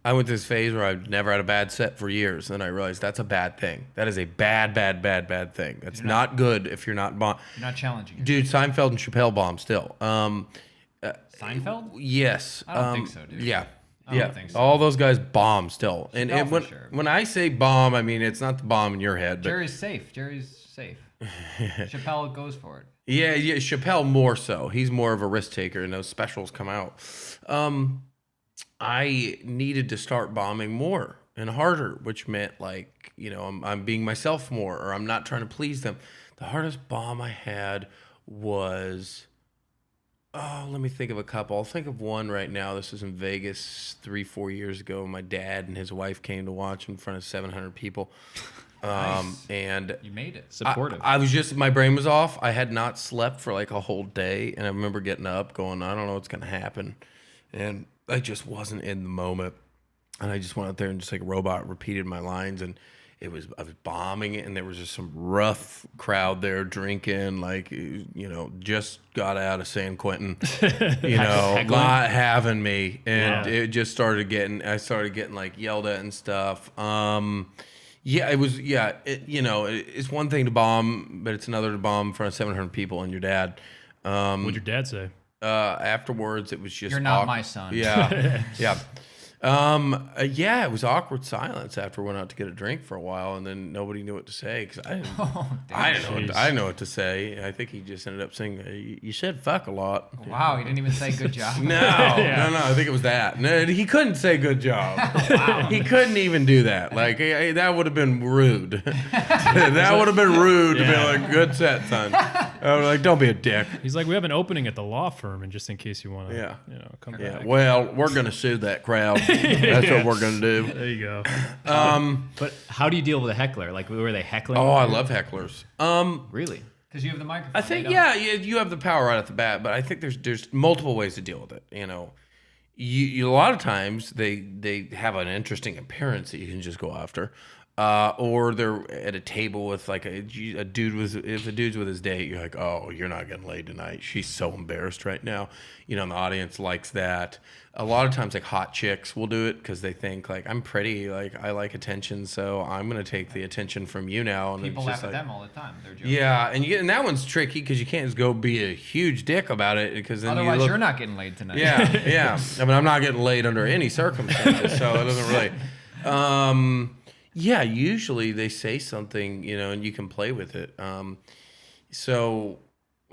I went through this phase where I've never had a bad set for years. And then I realized that's a bad thing. That is a bad thing. That's not good if you're not bomb. You're not challenging. Dude, Seinfeld and Chappelle bomb still. Seinfeld? Yes. I don't think so, dude. Yeah. I don't think so. All those guys bomb still. And Chappelle when, for sure. when I say bomb, I mean it's not the bomb in your head. But Jerry's safe. Chappelle goes for it. yeah, Chappelle more so. He's more of a risk taker, and those specials come out. I needed to start bombing more and harder, which meant like, I'm being myself more, or I'm not trying to please them. The hardest bomb I had was, let me think of a couple. I'll think of one right now. This was in Vegas 3-4 years ago. My dad and his wife came to watch in front of 700 people. Nice. And You made it. Supportive. I was just, my brain was off. I had not slept for like a whole day. And I remember getting up going, I don't know what's going to happen. And I just wasn't in the moment. And I just went out there and just like a robot repeated my lines. And I was bombing it. And there was just some rough crowd there drinking, like, just got out of San Quentin, not having me. And it just I started getting like yelled at and stuff. Yeah, it was. Yeah, it's one thing to bomb, but it's another to bomb in front of 700 people and your dad. What'd your dad say? Afterwards, it was just. You're not my son. Yeah, yeah. It was awkward silence after we went out to get a drink for a while, and then nobody knew what to say because I didn't know what to say. I think he just ended up saying, "You said fuck a lot." Wow, he didn't even say good job. No, no. I think it was that. No, he couldn't say good job. Wow. He couldn't even do that. Like that would have been rude. That would have been rude to be like, "Good set, son." I was like, "Don't be a dick." He's like, we have an opening at the law firm, and just in case you want to, come back. Yeah. Well, we're gonna sue that crowd. That's what we're gonna do. There you go. But how do you deal with a heckler? Like, were they heckling? Oh, I love hecklers. Really? Because you have the microphone. I think you have the power right off the bat, but I think there's multiple ways to deal with it. You a lot of times they have an interesting appearance that you can just go after, or they're at a table with like a dude if a dude's with his date, you're like, oh, you're not getting laid tonight. She's so embarrassed right now. And the audience likes that. A lot of times, like hot chicks will do it because they think like I'm pretty, like I like attention, so I'm gonna take the attention from you now. And people it's laugh just at like, them all the time. They're joking. yeah, and that one's tricky because you can't just go be a huge dick about it because then Otherwise, you're not getting laid tonight. Yeah. I mean, I'm not getting laid under any circumstances, so it doesn't really. Yeah, usually they say something, and you can play with it. So,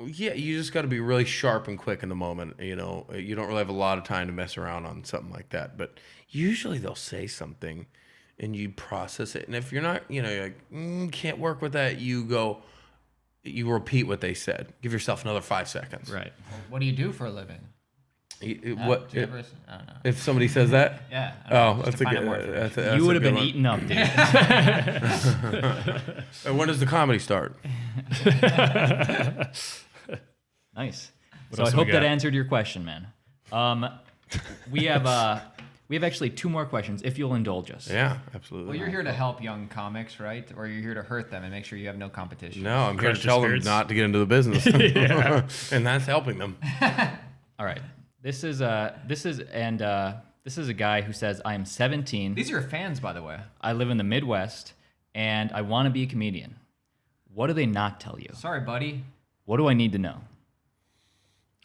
yeah, you just got to be really sharp and quick in the moment. You don't really have a lot of time to mess around on something like that. But usually they'll say something, and you process it. And if you're not, you're like, can't work with that, you repeat what they said. Give yourself another 5 seconds. Right. Well, what do you do for a living? Do you I don't know. if somebody says that? Yeah. That's a good one. You would have been eaten up, dude. And when does the comedy start? Nice. What So I else hope we that got? answered your question, man. We have actually 2 more questions, if you'll indulge us. Yeah, absolutely. Well, you're here to help young comics, right? Or you're here to hurt them and make sure you have no competition. No, I'm here Crush to the tell them spirits. not to get into the business. And that's helping them. All right. This is a guy who says, I am 17. These are your fans, by the way. I live in the Midwest, and I want to be a comedian. What do they not tell you? Sorry, buddy. What do I need to know?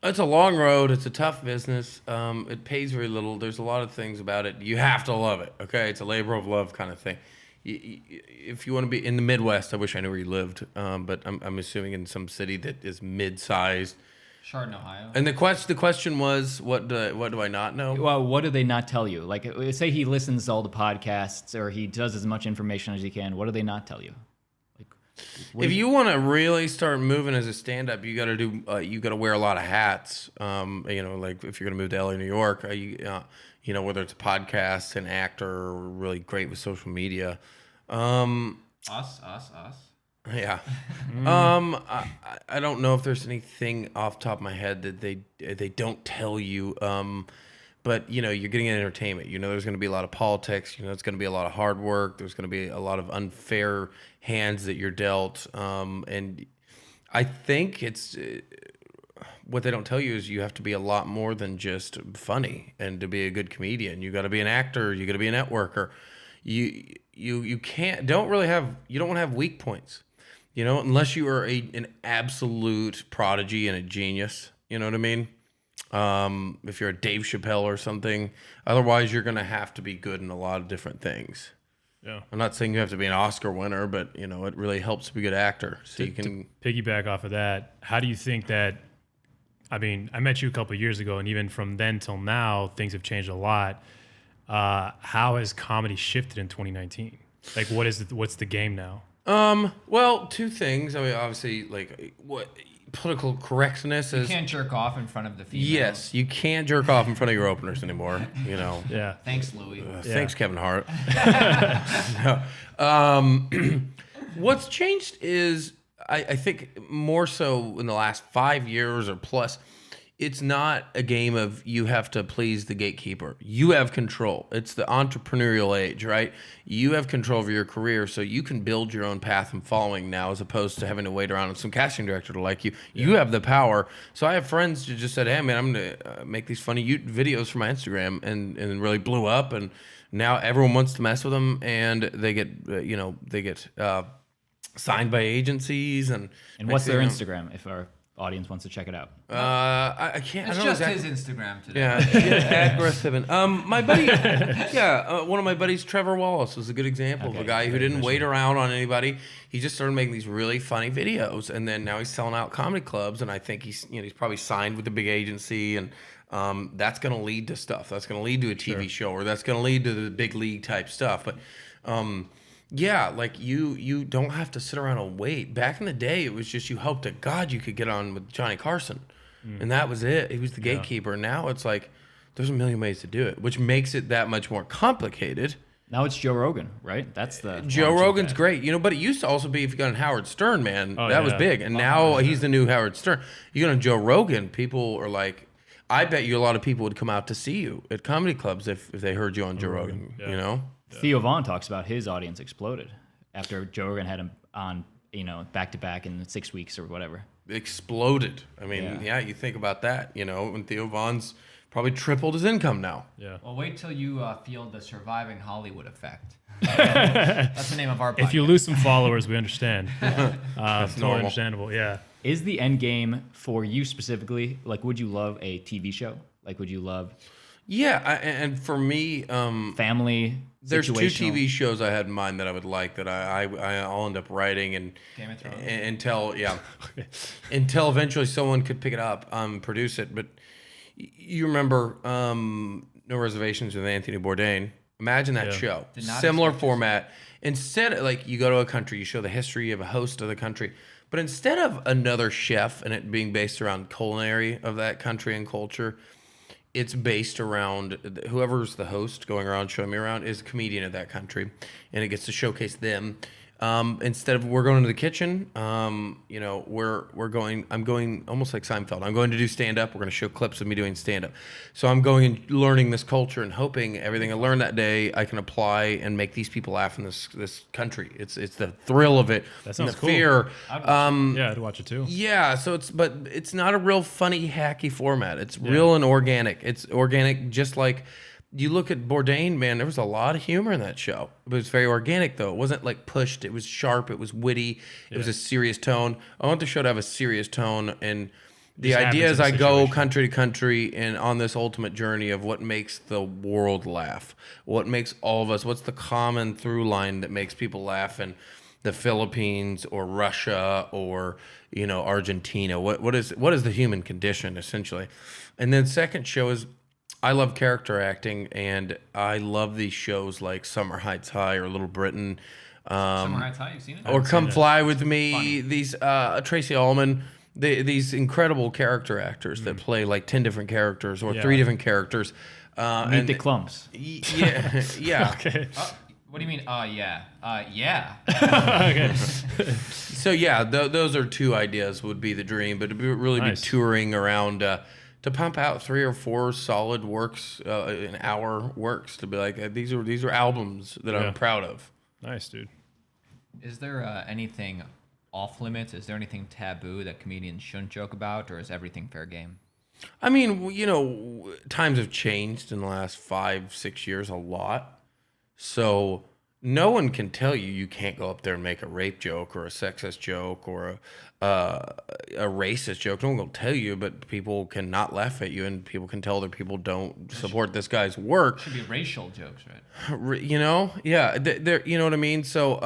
It's a long road. It's a tough business. It pays very little. There's a lot of things about it. You have to love it. Okay, it's a labor of love kind of thing. If you want to be in the Midwest, I wish I knew where you lived, but I'm assuming in some city that is mid-sized. Chardon, Ohio. And the question was, what do I not know? Well, what do they not tell you? Like, say he listens to all the podcasts or he does as much information as he can. What do they not tell you? If you want to really start moving as a stand-up, you got to wear a lot of hats. Like if you're gonna move to LA, New York, whether it's a podcast, an actor, or really great with social media. Us. Yeah. I don't know if there's anything off the top of my head that they don't tell you. But you're getting an entertainment. There's going to be a lot of politics. It's going to be a lot of hard work. There's going to be a lot of unfair hands that you're dealt. And I think it's what they don't tell you is you have to be a lot more than just funny, and to be a good comedian, you got to be an actor, you got to be a networker. You can't don't really have you don't want to have weak points, unless you are an absolute prodigy and a genius. You know what I mean? If you're a Dave Chappelle or something, otherwise you're gonna have to be good in a lot of different things. Yeah. I'm not saying you have to be an Oscar winner, but it really helps to be a good actor. So you can to piggyback off of that. How do you think that? I mean, I met you a couple of years ago, and even from then till now, things have changed a lot. How has comedy shifted in 2019? Like, what's the game now? Well, two things. I mean, obviously, like what political correctness is. You can't jerk off in front of the female. Yes, you can't jerk off in front of your openers anymore. Yeah. Thanks, Louis. Thanks, Kevin Hart. What's changed is I think more so in the last 5 years or plus, it's not a game of you have to please the gatekeeper. You have control. It's the entrepreneurial age, right? You have control over your career, so you can build your own path and following now, as opposed to having to wait around on some casting director to like you. You have the power. So I have friends who just said, hey, man, I'm going to make these funny videos for my Instagram, and really blew up. And now everyone wants to mess with them, and they get, signed by agencies. And what's their Instagram if our audience wants to check it out? I can't. It's I don't just know his Instagram today. Yeah, at Griff Pippin. My buddy, one of my buddies, Trevor Wallace, was a good example of a guy who didn't wait around on anybody. He just started making these really funny videos, and then now he's selling out comedy clubs. And I think he's probably signed with a big agency, and that's going to lead to stuff. That's going to lead to a TV show, or that's going to lead to the big league type stuff. But yeah, like you don't have to sit around and wait. Back in the day, it was just you hoped to God you could get on with Johnny Carson, and that was it. He was the gatekeeper. Now it's like there's a million ways to do it, which makes it that much more complicated. Now it's Joe Rogan, right? That's the Joe Rogan's great, but it used to also be if you got on Howard Stern, man, that was big, and now he's the new Howard Stern. You get on Joe Rogan, people are like, I bet you a lot of people would come out to see you at comedy clubs if they heard you on Joe Rogan. Theo Vaughn talks about his audience exploded after Joe Rogan had him on, back to back in 6 weeks or whatever. Exploded. I mean, you think about that, when Theo Vaughn's probably tripled his income now. Yeah. Well, wait till you feel the surviving Hollywood effect. That's the name of our podcast. If you lose some followers, we understand. That's totally understandable. Yeah. Is the end game for you specifically, like, would you love a TV show? Like, would you love... Yeah, and for me... family, there's two TV shows I had in mind that I would like that I'll end up writing and Game of Thrones. until eventually someone could pick it up, produce it. But you remember No Reservations with Anthony Bourdain? Imagine that show. Similar format. Instead, like, you go to a country, you show the history of a host of the country. But instead of another chef and it being based around culinary of that country and culture, it's based around whoever's the host going around showing me around is a comedian of that country, and it gets to showcase them. Instead of we're going to the kitchen, I'm going almost like Seinfeld. I'm going to do stand up. We're going to show clips of me doing stand up. So I'm going and learning this culture and hoping everything I learned that day I can apply and make these people laugh in this country. It's the thrill of it. That sounds and the cool. fear. I'd watch it too. Yeah, so it's not a real funny hacky format. It's real and organic. It's organic, just like. You look at Bourdain, man, there was a lot of humor in that show. It was very organic, though. It wasn't like pushed. It was sharp. It was witty. It was a serious tone. I want the show to have a serious tone. And the idea is I go country to country and on this ultimate journey of what makes the world laugh. What makes all of us, what's the common through line that makes people laugh in the Philippines or Russia or, Argentina? What is the human condition, essentially? And then second show is, I love character acting, and I love these shows like Summer Heights High or Little Britain. Summer Heights High, you've seen it? Or Come Fly With Me. Funny. These Tracy Ullman, these incredible character actors that play like 10 different characters or 3 different characters. Meet the Clumps. Yeah. Okay. What do you mean? Yeah. Yeah. Okay. So yeah, those are 2 ideas would be the dream, but to really be touring around. To pump out 3 or 4 solid works, an hour works, to be like, these are albums that I'm proud of. Nice, dude. Is there anything off limits? Is there anything taboo that comedians shouldn't joke about, or is everything fair game? I mean, you know, times have changed in the last 5, 6 years a lot. So no one can tell you you can't go up there and make a rape joke or a sexist joke or a racist joke. No one will tell you, but people can not laugh at you, and people can tell other people don't support this guy's work. Should be racial jokes, right? You know, yeah, you know what I mean. So,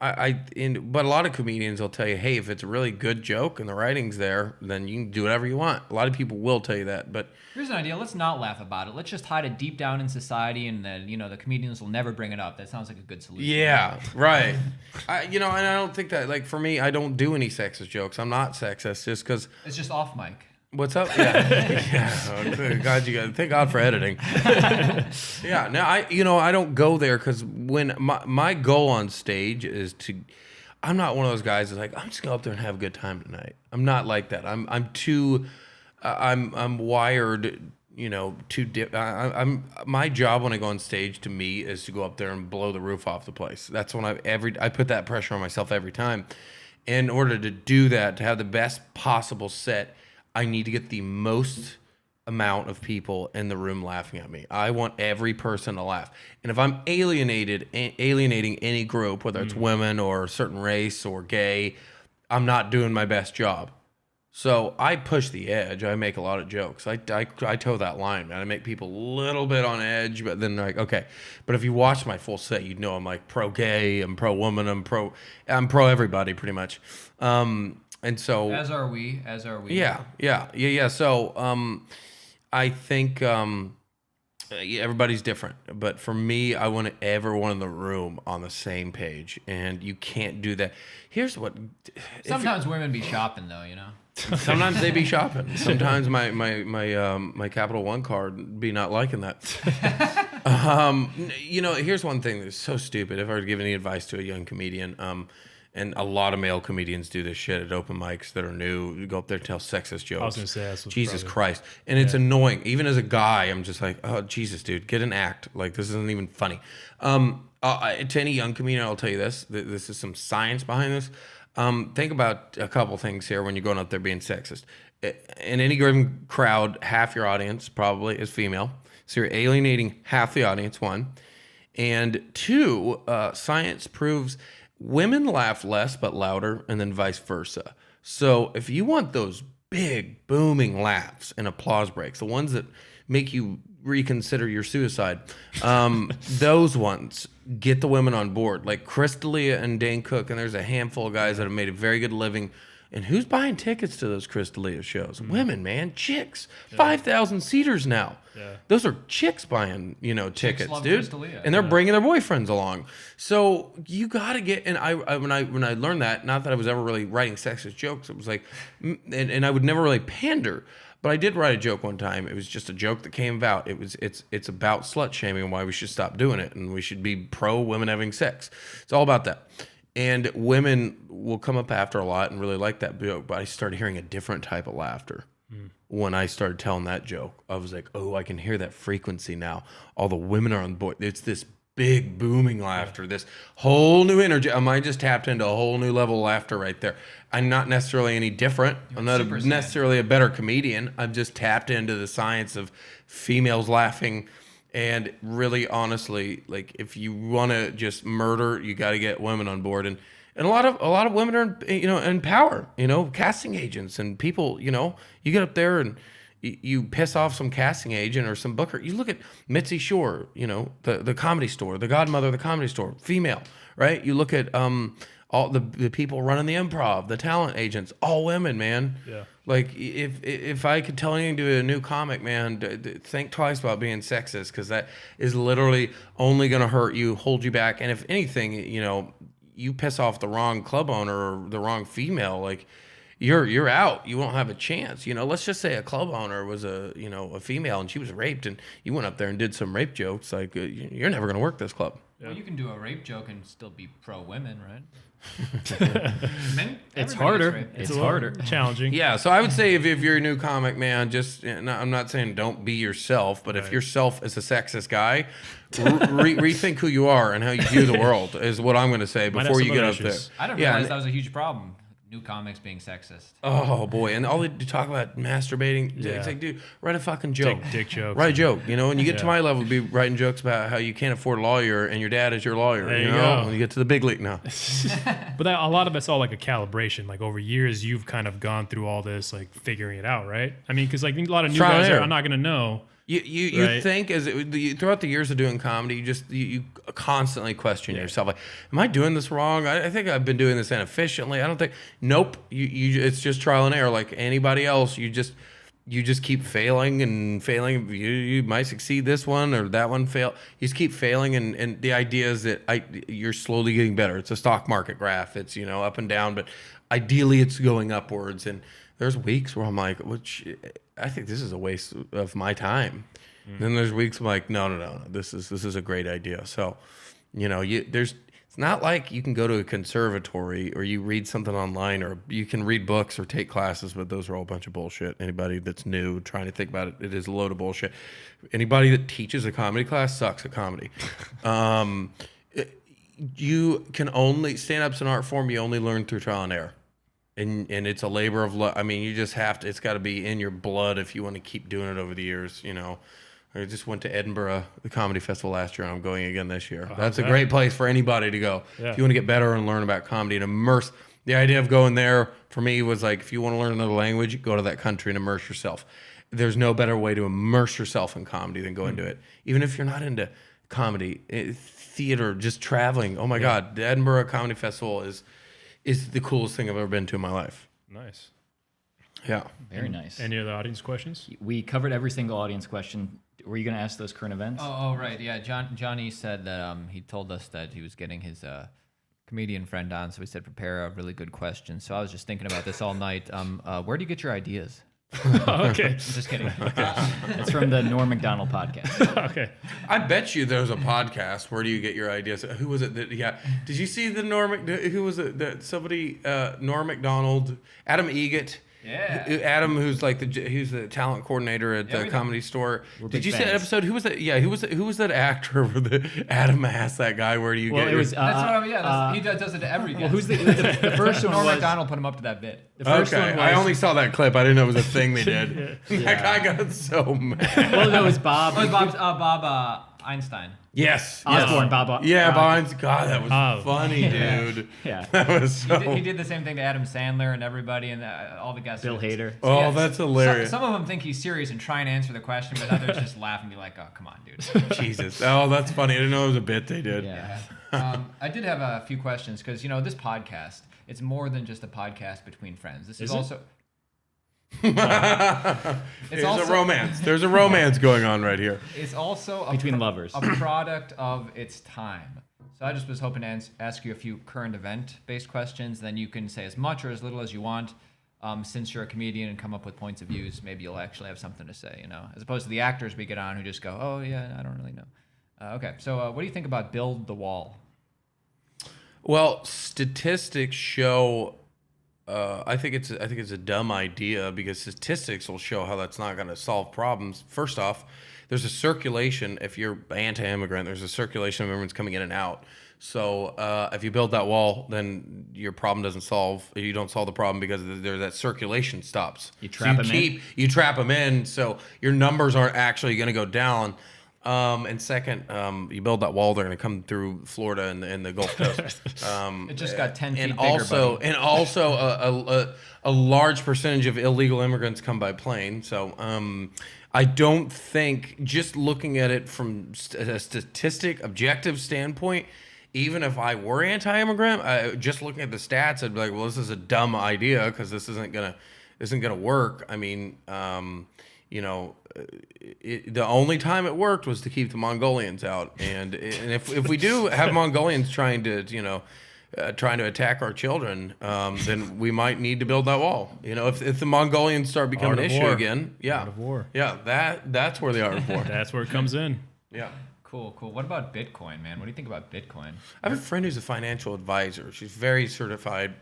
but a lot of comedians will tell you, hey, if it's a really good joke and the writing's there, then you can do whatever you want. A lot of people will tell you that, but Here's an idea. Let's not laugh about it. Let's just hide it deep down in society, and then the comedians will never bring it up. That sounds like a good solution. yeah, right. And I don't think that, like, for me, I don't do any sexist jokes. I'm not sexist just because. It's just off mic. What's up? Yeah, yeah. Oh, God, you got thank God for editing. Yeah. Now I don't go there because when my goal on stage is to. I'm not one of those guys that's like, I'm just gonna go up there and have a good time tonight. I'm not like that. I'm too. I'm wired. My job when I go on stage, to me, is to go up there and blow the roof off the place. That's when I put that pressure on myself every time. In order to do that, to have the best possible set, I need to get the most amount of people in the room laughing at me. I want every person to laugh. And if I'm alienating any group, whether it's women or a certain race or gay, I'm not doing my best job. So I push the edge. I make a lot of jokes. I toe that line, man. I make people a little bit on edge, but then like, okay. But if you watch my full set, you'd know I'm like pro-gay, I'm pro-woman, I'm pro everybody pretty much. And so As are we. Yeah. So I think everybody's different, but for me, I want everyone in the room on the same page, and you can't do that. Here's what. Sometimes women be shopping though, Sometimes they be shopping. Sometimes my Capital One card be not liking that. Here's one thing that's so stupid. If I were to give any advice to a young comedian, and a lot of male comedians do this shit at open mics that are new. You go up there and tell sexist jokes. I was gonna say that's Jesus Christ, and it's annoying. Even as a guy, I'm just like, oh Jesus, dude, get an act. Like this isn't even funny. To any young comedian, I'll tell you this. This is some science behind this. Think about a couple things here when you're going up there being sexist. In any given crowd, half your audience probably is female. So you're alienating half the audience, one. And two, science proves women laugh less but louder, and then vice versa. So if you want those big, booming laughs and applause breaks, the ones that make you reconsider your suicide, those ones, get the women on board. Like Crystalia and Dane Cook, and there's a handful of guys that have made a very good living. And who's buying tickets to those Crystalia shows? Women, man, chicks. 5,000 seaters now. Yeah. Those are chicks buying, tickets, love dude. Crystalia. And they're bringing their boyfriends along. So you got to get. And when I learned that, not that I was ever really writing sexist jokes, it was like, and I would never really pander. But I did write a joke one time. It was just a joke that came about. It's about slut shaming and why we should stop doing it, and we should be pro women having sex. It's all about that. And women will come up after a lot and really like that joke, but I started hearing a different type of laughter. When I started telling that joke, I was like, oh, I can hear that frequency now. All the women are on board. It's this big booming laughter, this whole new energy. I just tapped into a whole new level of laughter right there. I'm not necessarily any different. I'm not necessarily a better comedian. I've just tapped into the science of females laughing. And really, honestly, like if you want to just murder, you got to get women on board. And a lot of women are, in power, casting agents and people, you get up there and you piss off some casting agent or some booker. You look at Mitzi Shore, the Comedy Store, the godmother of the Comedy Store, female, right? You look at all the people running the improv, the talent agents, all women, man. Yeah. Like if I could tell anything to a new comic, man, think twice about being sexist, because that is literally only going to hurt you, hold you back. And if anything, you piss off the wrong club owner or the wrong female, like you're out. You won't have a chance. Let's just say a club owner was a female and she was raped, and you went up there and did some rape jokes. Like you're never going to work this club. Well, you can do a rape joke and still be pro women, right? It's harder. It's harder. Challenging. Yeah, so I would say if you're a new comic, man, I'm not saying don't be yourself, but if yourself is a sexist guy, rethink who you are and how you view the world is what I'm going to say before you get up there. I didn't realize that was a huge problem. New comics being sexist. Oh boy, and all they talk about masturbating. Yeah. It's like, dude, write a fucking joke. Dick jokes. Write a joke. When you get to my level, be writing jokes about how you can't afford a lawyer and your dad is your lawyer. There you go. When you get to the big league now. But a lot of it's all like a calibration. Like over years, you've kind of gone through all this, like figuring it out, right? I mean, because like a lot of new guys are not going to know. You right? think throughout the years of doing comedy, you constantly question yourself. Like, am I doing this wrong? I think I've been doing this inefficiently. I don't think. Nope. It's just trial and error. Like anybody else, you just keep failing and failing. You might succeed this one or that one fail. You just keep failing, and the idea is that you're slowly getting better. It's a stock market graph. It's up and down, but ideally it's going upwards. And there's weeks where I'm like, I think this is a waste of my time. Then there's weeks I'm like, no, this is a great idea. So, it's not like you can go to a conservatory or you read something online or you can read books or take classes, but those are all a bunch of bullshit. Anybody that's new trying to think about it, it is a load of bullshit. Anybody that teaches a comedy class sucks at comedy. You can only stand-up's an art form. You only learn through trial and error. And it's a labor of love. I mean, you just have to. It's got to be in your blood if you want to keep doing it over the years. I just went to Edinburgh, the comedy festival last year, and I'm going again this year. That's a great place for anybody to go if you want to get better and learn about comedy and immerse. The idea of going there for me was like, if you want to learn another language, go to that country and immerse yourself. There's no better way to immerse yourself in comedy than go into it. Even if you're not into comedy, theater, just traveling. Oh my God, the Edinburgh Comedy Festival is the coolest thing I've ever been to in my life. Nice. Yeah. Very nice. Any other audience questions? We covered every single audience question. Were you going to ask those current events? Oh, right. Yeah, Johnny said that he told us that he was getting his comedian friend on, so he said prepare a really good question. So I was just thinking about this all night. Where do you get your ideas? Okay. I'm just kidding. It's from the Norm Macdonald podcast. Okay. I bet you there's a podcast. Where do you get your ideas? Who was it that? Yeah. Did you see the who was it that somebody Norm Macdonald, Adam Egget? Yeah. Adam, who's the talent coordinator at the Comedy Store. Did you see that fans. episode? Who was that? Yeah, who was that actor? Adam asked that guy, "Where do you get?" It was, That's what I mean. Yeah, he does it to every guest. well, who's the first one Norm was... Macdonald put him up to that bit. The first one was... I only saw that clip. I didn't know it was a thing they did. That guy got so mad. Well, no, it was Bob. Oh, it was Bob Einstein. Yes. Osborne, Bob. Yeah, Bob. God, that was funny, dude. Yeah. That was so... He did the same thing to Adam Sandler and everybody and all the guests. Bill Hader. Oh, Yeah, that's hilarious. Some of them think he's serious and try and answer the question, but others just laugh and be like, "Oh, come on, dude." Jesus. Oh, that's funny. I didn't know it was a bit they did. Yeah. I did have a few questions because this podcast, it's more than just a podcast between friends. This is it? also. There's a romance. There's a romance going on right here. It's also Between lovers. a product of its time. So I just was hoping to ask you a few current event-based questions. Then you can say as much or as little as you want. Since you're a comedian and come up with points of views, maybe you'll actually have something to say, as opposed to the actors we get on who just go, "Oh yeah, I don't really know." Okay, so what do you think about Build the Wall? Well, statistics show. I think it's a dumb idea because statistics will show how that's not going to solve problems. First off, there's a circulation. If you're anti-immigrant, there's a circulation of immigrants coming in and out. So if you build that wall, then your problem doesn't solve. You don't solve the problem because there's that circulation stops. You trap them in. You trap them in, so your numbers aren't actually going to go down. And second, you build that wall, they're going to come through Florida and the Gulf Coast. It just got 10 feet and bigger, buddy. And also a large percentage of illegal immigrants come by plane. So I don't think, just looking at it from a statistic, objective standpoint, even if I were anti-immigrant, just looking at the stats, I'd be like, well, this is a dumb idea because this isn't gonna work. I mean, the only time it worked was to keep the Mongolians out, and if we do have Mongolians trying to trying to attack our children, then we might need to build that wall. You know, if the Mongolians start becoming an issue war. again, yeah, Art of war. yeah, that's where the art of war. That's where it comes in. Yeah. Cool. What about Bitcoin, man? What do you think about Bitcoin? I have a friend who's a financial advisor. She's very certified.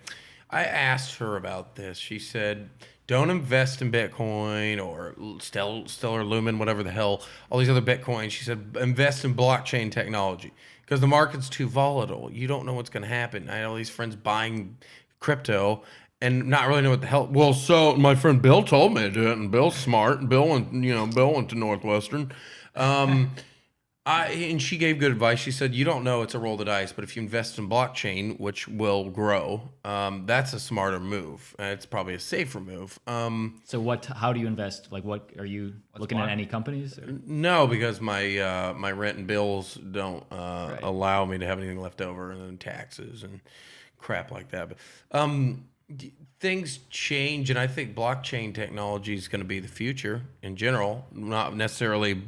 I asked her about this. She said, don't invest in Bitcoin or Stellar Lumen, whatever the hell, all these other Bitcoins. She said, invest in blockchain technology because the market's too volatile. You don't know what's going to happen. I had all these friends buying crypto and not really know what the hell. Well, so my friend Bill told me to do it, and Bill's smart, and Bill went to Northwestern. And she gave good advice. She said, you don't know, it's a roll of the dice, but if you invest in blockchain, which will grow, that's a smarter move. It's probably a safer move. So how do you invest? Like, what are you looking at any companies? Or? No, because my rent and bills don't allow me to have anything left over, and then taxes and crap like that. But things change, and I think blockchain technology is going to be the future in general, not necessarily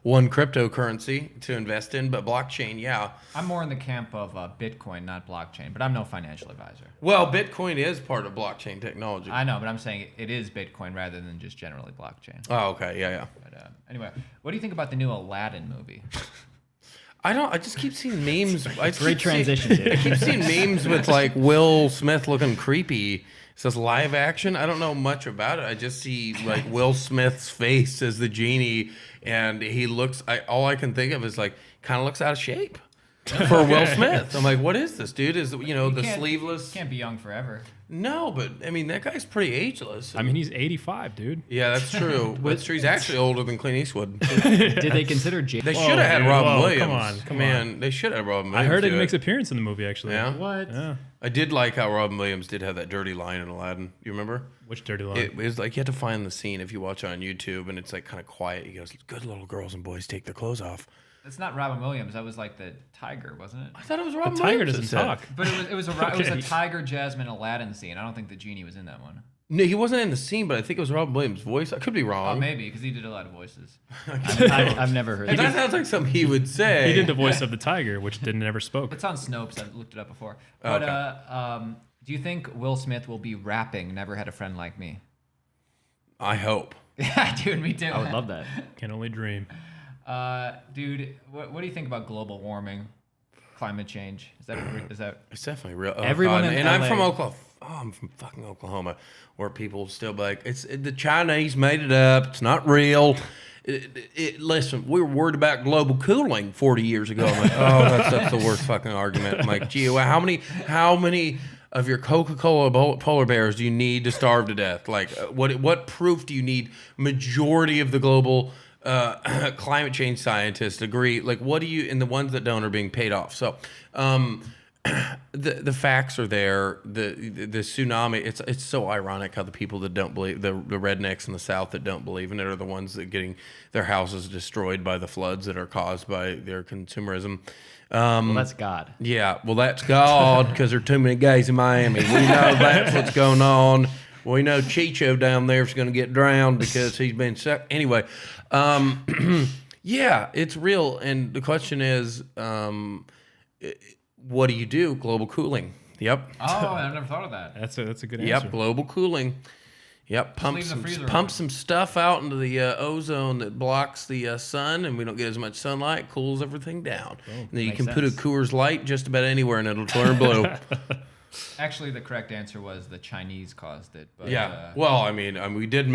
one cryptocurrency to invest in, but blockchain, yeah. I'm more in the camp of Bitcoin, not blockchain, but I'm no financial advisor. Well, Bitcoin is part of blockchain technology. I know, but I'm saying it is Bitcoin rather than just generally blockchain. Oh, okay, yeah. But anyway, what do you think about the new Aladdin movie? I just keep seeing memes. Great transition, dude. I keep seeing memes with like Will Smith looking creepy. It says live action. I don't know much about it. I just see like Will Smith's face as the genie, and he looks. All I can think of is like kind of looks out of shape for Will Smith. I'm like, what is this dude? Is the sleeveless? Can't be young forever. No, but I mean that guy's pretty ageless. I mean, he's 85, dude. Yeah, that's true. That's true. He's actually older than Clint Eastwood. Did they consider They should have had dude, Robin whoa, Williams. come Man, they should have Robin I Williams. heard it do makes appearance in the movie, actually. Yeah. What? Yeah. I did like how Robin Williams did have that dirty line in Aladdin. You remember? Which dirty line? It was like you had to find the scene if you watch it on YouTube, and it's like kind of quiet. He goes, "Good little girls and boys take their clothes off." It's not Robin Williams. That was like the tiger, wasn't it? I thought it was Robin the tiger Williams. doesn't talk. But it was a tiger Tiger Aladdin scene. I don't think the genie was in that one. No, he wasn't in the scene, but I think it was Robin Williams' voice. I could be Oh, wrong. maybe because he did a lot of voices. I've never heard And that. that sounds like something he would say. He did the voice of the tiger, which never spoke. It's on Snopes. I've looked it up before. But do you think Will Smith will be rapping "Never Had a Friend Like Me"? I hope. Yeah, dude, me too. I would love that. Can only dream. Dude, what do you think about global warming, climate change? Is that? It's definitely real. Oh, Everyone God. in And I'm LA from Oklahoma. Oh, I'm from fucking Oklahoma, where people still be like, the Chinese made it up. It's not real. Listen, we were worried about global cooling 40 years ago. I'm like, oh, that's the worst fucking argument. I'm like, gee, well, how many of your Coca-Cola polar bears do you need to starve to death? Like, what proof do you need? Majority of the global climate change scientists agree. Like, what do you? And the ones that don't are being paid off. So, the facts are there. The tsunami. It's so ironic how the people that don't believe, the rednecks in the South that don't believe in it, are the ones that are getting their houses destroyed by the floods that are caused by their consumerism. Well, that's God. Yeah, well, that's God, because there are too many gays in Miami. We know that's what's going on. We know Chicho down there is going to get drowned because he's been sucked. Anyway, yeah, it's real. And the question is, what do you do? Global cooling. Yep. Oh, I've never thought of that. That's a good answer. Yep, global cooling. Yep, pump leave the freezer pump some stuff out into the ozone that blocks the sun, and we don't get as much sunlight. Cools everything down. And then you makes can put a sense. Coors Light just about anywhere, and it'll turn blue. Actually, the correct answer was the Chinese caused it. But, Yeah. Well, I mean, we did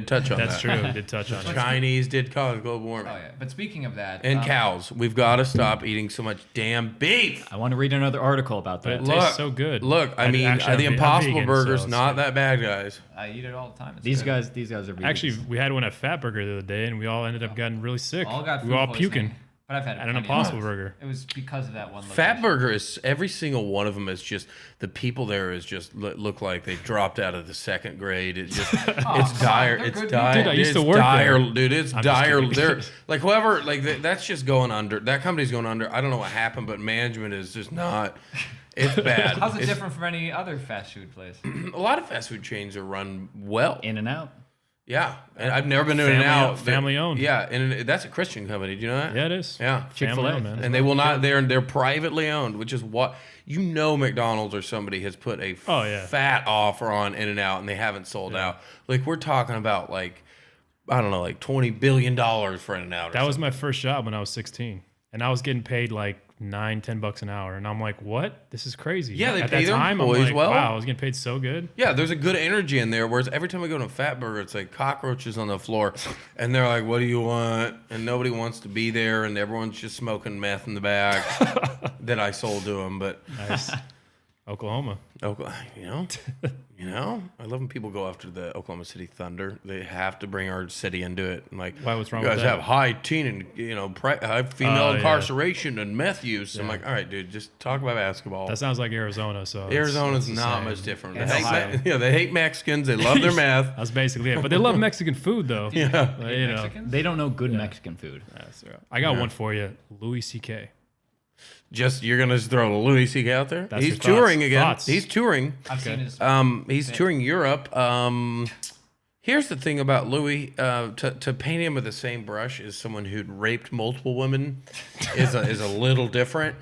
touch on That's that. true. We did touch on it. Chinese did cause global warming. Oh yeah. But speaking of that, And cows. We've got to stop eating so much damn beef. I want to read another article about But that. it tastes so good. Look, I mean, actually, the I'm Impossible vegan, Burger's so not it's that bad, guys. I eat it all the time. It's These good. guys are vegans. Actually, we had one at Fat Burger the other day, and we all ended up getting really sick. All got we were all food poisoning, puking But I've had at an plenty of Impossible times. Burger. It was because of that one. Fat location. Burger is, every single one of them is just, the people there is just look like they dropped out of the second grade. It's just, it's dire. They're It's good dire. Dude, I used to It's work dire, there. dude. It's I'm just dire. kidding. They're like whoever, like that's just going under. That company's going under. I don't know what happened, but management is just not. It's bad. How's it It's- different from any other fast food place? A lot of fast food chains are run well. In and out. Yeah, and I've never been to Family- In-N-Out. family owned. Yeah, and that's a Christian company. Do you know that? Yeah, it is. Yeah. Chick-fil-A, Chick-fil-A. man. And they will not. They're privately owned, which is what McDonald's or somebody has put a fat offer on In-N-Out, and they haven't sold out. Like we're talking about like I don't know, like $20 billion for In-N-Out. That was my first job when I was 16, and I was getting paid like $9-10 an hour, and I'm like, what? This is crazy. Yeah, they at pay that their time, I'm employees like, well. wow, I was getting paid so good. Yeah, there's a good energy in there. Whereas every time I go to a Fat Burger, it's like cockroaches on the floor, and they're like, "What do you want?" And nobody wants to be there, and everyone's just smoking meth in the back that I sold to them. But Nice. Oklahoma. you know, I love when people go after the Oklahoma City Thunder. They have to bring our city into it. And like, Why, what's wrong you guys with that? have high teen and high female Yeah. incarceration and meth use. I'm like, all right, dude, just talk about basketball. That sounds like Arizona. So Arizona's it's the not same. much different. It's They hate, Ohio. they hate Mexicans. They love their meth. That's basically it. But they love Mexican food, though. Yeah. You know. Mexicans? They don't know good Mexican food. That's right. I got one for you. Louis C.K. Just you're gonna just throw Louis C.K. out there. That's He's your touring thoughts. again. Thoughts. He's touring. I've seen his. He's touring Europe. Here's the thing about Louis. To paint him with the same brush as someone who'd raped multiple women is a little different.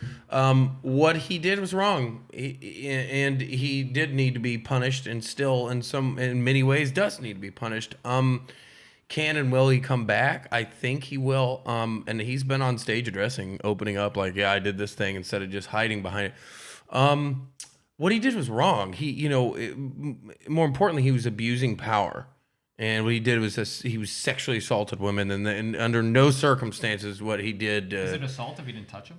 What he did was wrong, and he did need to be punished, and still in many ways does need to be punished. Can and will he come back? I think he will. And he's been on stage addressing, opening up like, yeah, I did this thing instead of just hiding behind it. What he did was wrong. More importantly, he was abusing power. And what he did was he was sexually assaulted women, and under no circumstances what he did. Is it assault if you didn't touch him?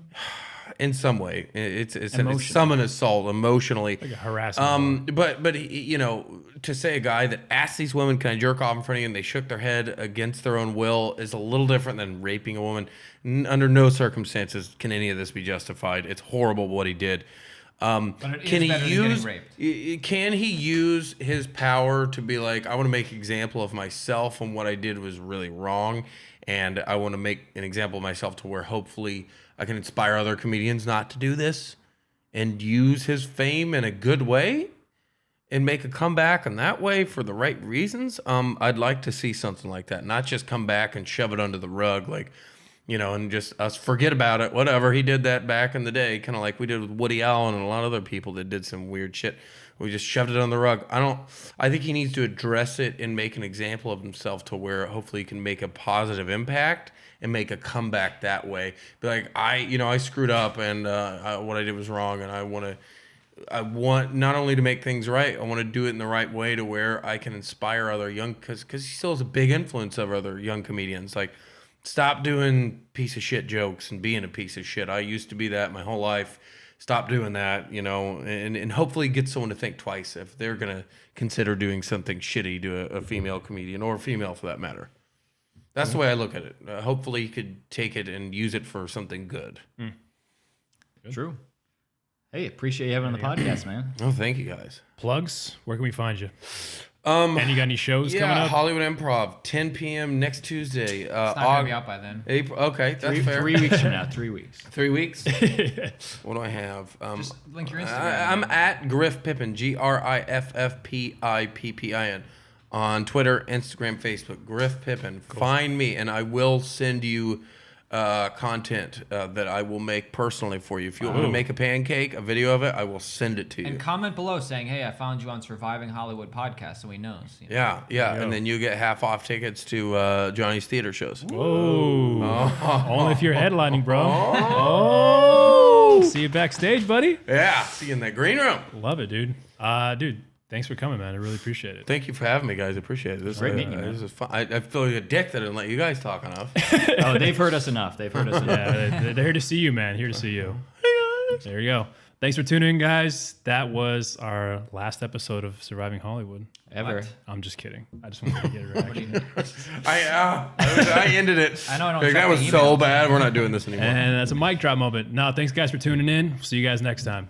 In some way, it's Emotionally. some an assault emotionally. Like a harassment. But to say a guy that asked these women, "Can I jerk off in front of you?" and they shook their head against their own will is a little different than raping a woman. Under no circumstances can any of this be justified. It's horrible what he did. But it is better than getting raped. Can he use his power to be like, I want to make an example of myself, and what I did was really wrong, and I want to make an example of myself to where hopefully I can inspire other comedians not to do this, and use his fame in a good way, and make a comeback in that way for the right reasons? I'd like to see something like that, not just come back and shove it under the rug like, and just us forget about it. Whatever, he did that back in the day, kind of like we did with Woody Allen and a lot of other people that did some weird shit. We just shoved it on the rug. I think he needs to address it and make an example of himself to where hopefully he can make a positive impact and make a comeback that way. Be like, I screwed up, and what I did was wrong, and I want not only to make things right, I want to do it in the right way to where I can inspire other young, because he still has a big influence over other young comedians. Like, stop doing piece of shit jokes and being a piece of shit. I used to be that my whole life. Stop doing that, and hopefully get someone to think twice if they're going to consider doing something shitty to a female comedian, or a female for that matter. That's the way I look at it. Hopefully you could take it and use it for something good. True. Hey, appreciate you having on the podcast, man. Oh, thank you guys. Plugs? Where can we find you? And you got any shows coming Yeah, up? Hollywood Improv, 10 p.m. next Tuesday. It's not gonna be out by then. April. Okay, that's fair. 3 weeks from now, 3 weeks. 3 weeks. What do I have? Just link your Instagram. I'm at Griff Pippin, GriffPippin, on Twitter, Instagram, Facebook. Griff Pippin. Find me, and I will send you content that I will make personally for you. If you want me to make a pancake, a video of it, I will send it to you. And comment below saying, "Hey, I found you on Surviving Hollywood podcast," so he knows. Yeah, and then you get half off tickets to Johnny's theater shows. Whoa. Only if you're headlining, bro. Oh. See you backstage, buddy. Yeah, see you in that green room. Love it, dude. Dude, thanks for coming, man. I really appreciate it. Thank you for having me, guys. I appreciate it. This Great meeting you, man. This is fun. I feel like a dick that I didn't let you guys talk enough. Oh, they've heard us enough. Yeah, they're here to see you, man. Here to see you. There you go. Thanks for tuning in, guys. That was our last episode of Surviving Hollywood. Ever. What? I'm just kidding. I just wanted to get a reaction. I ended it. I know I don't Like, check that was the so emails. bad. We're not doing this anymore. And that's a mic drop moment. No, thanks, guys, for tuning in. See you guys next time.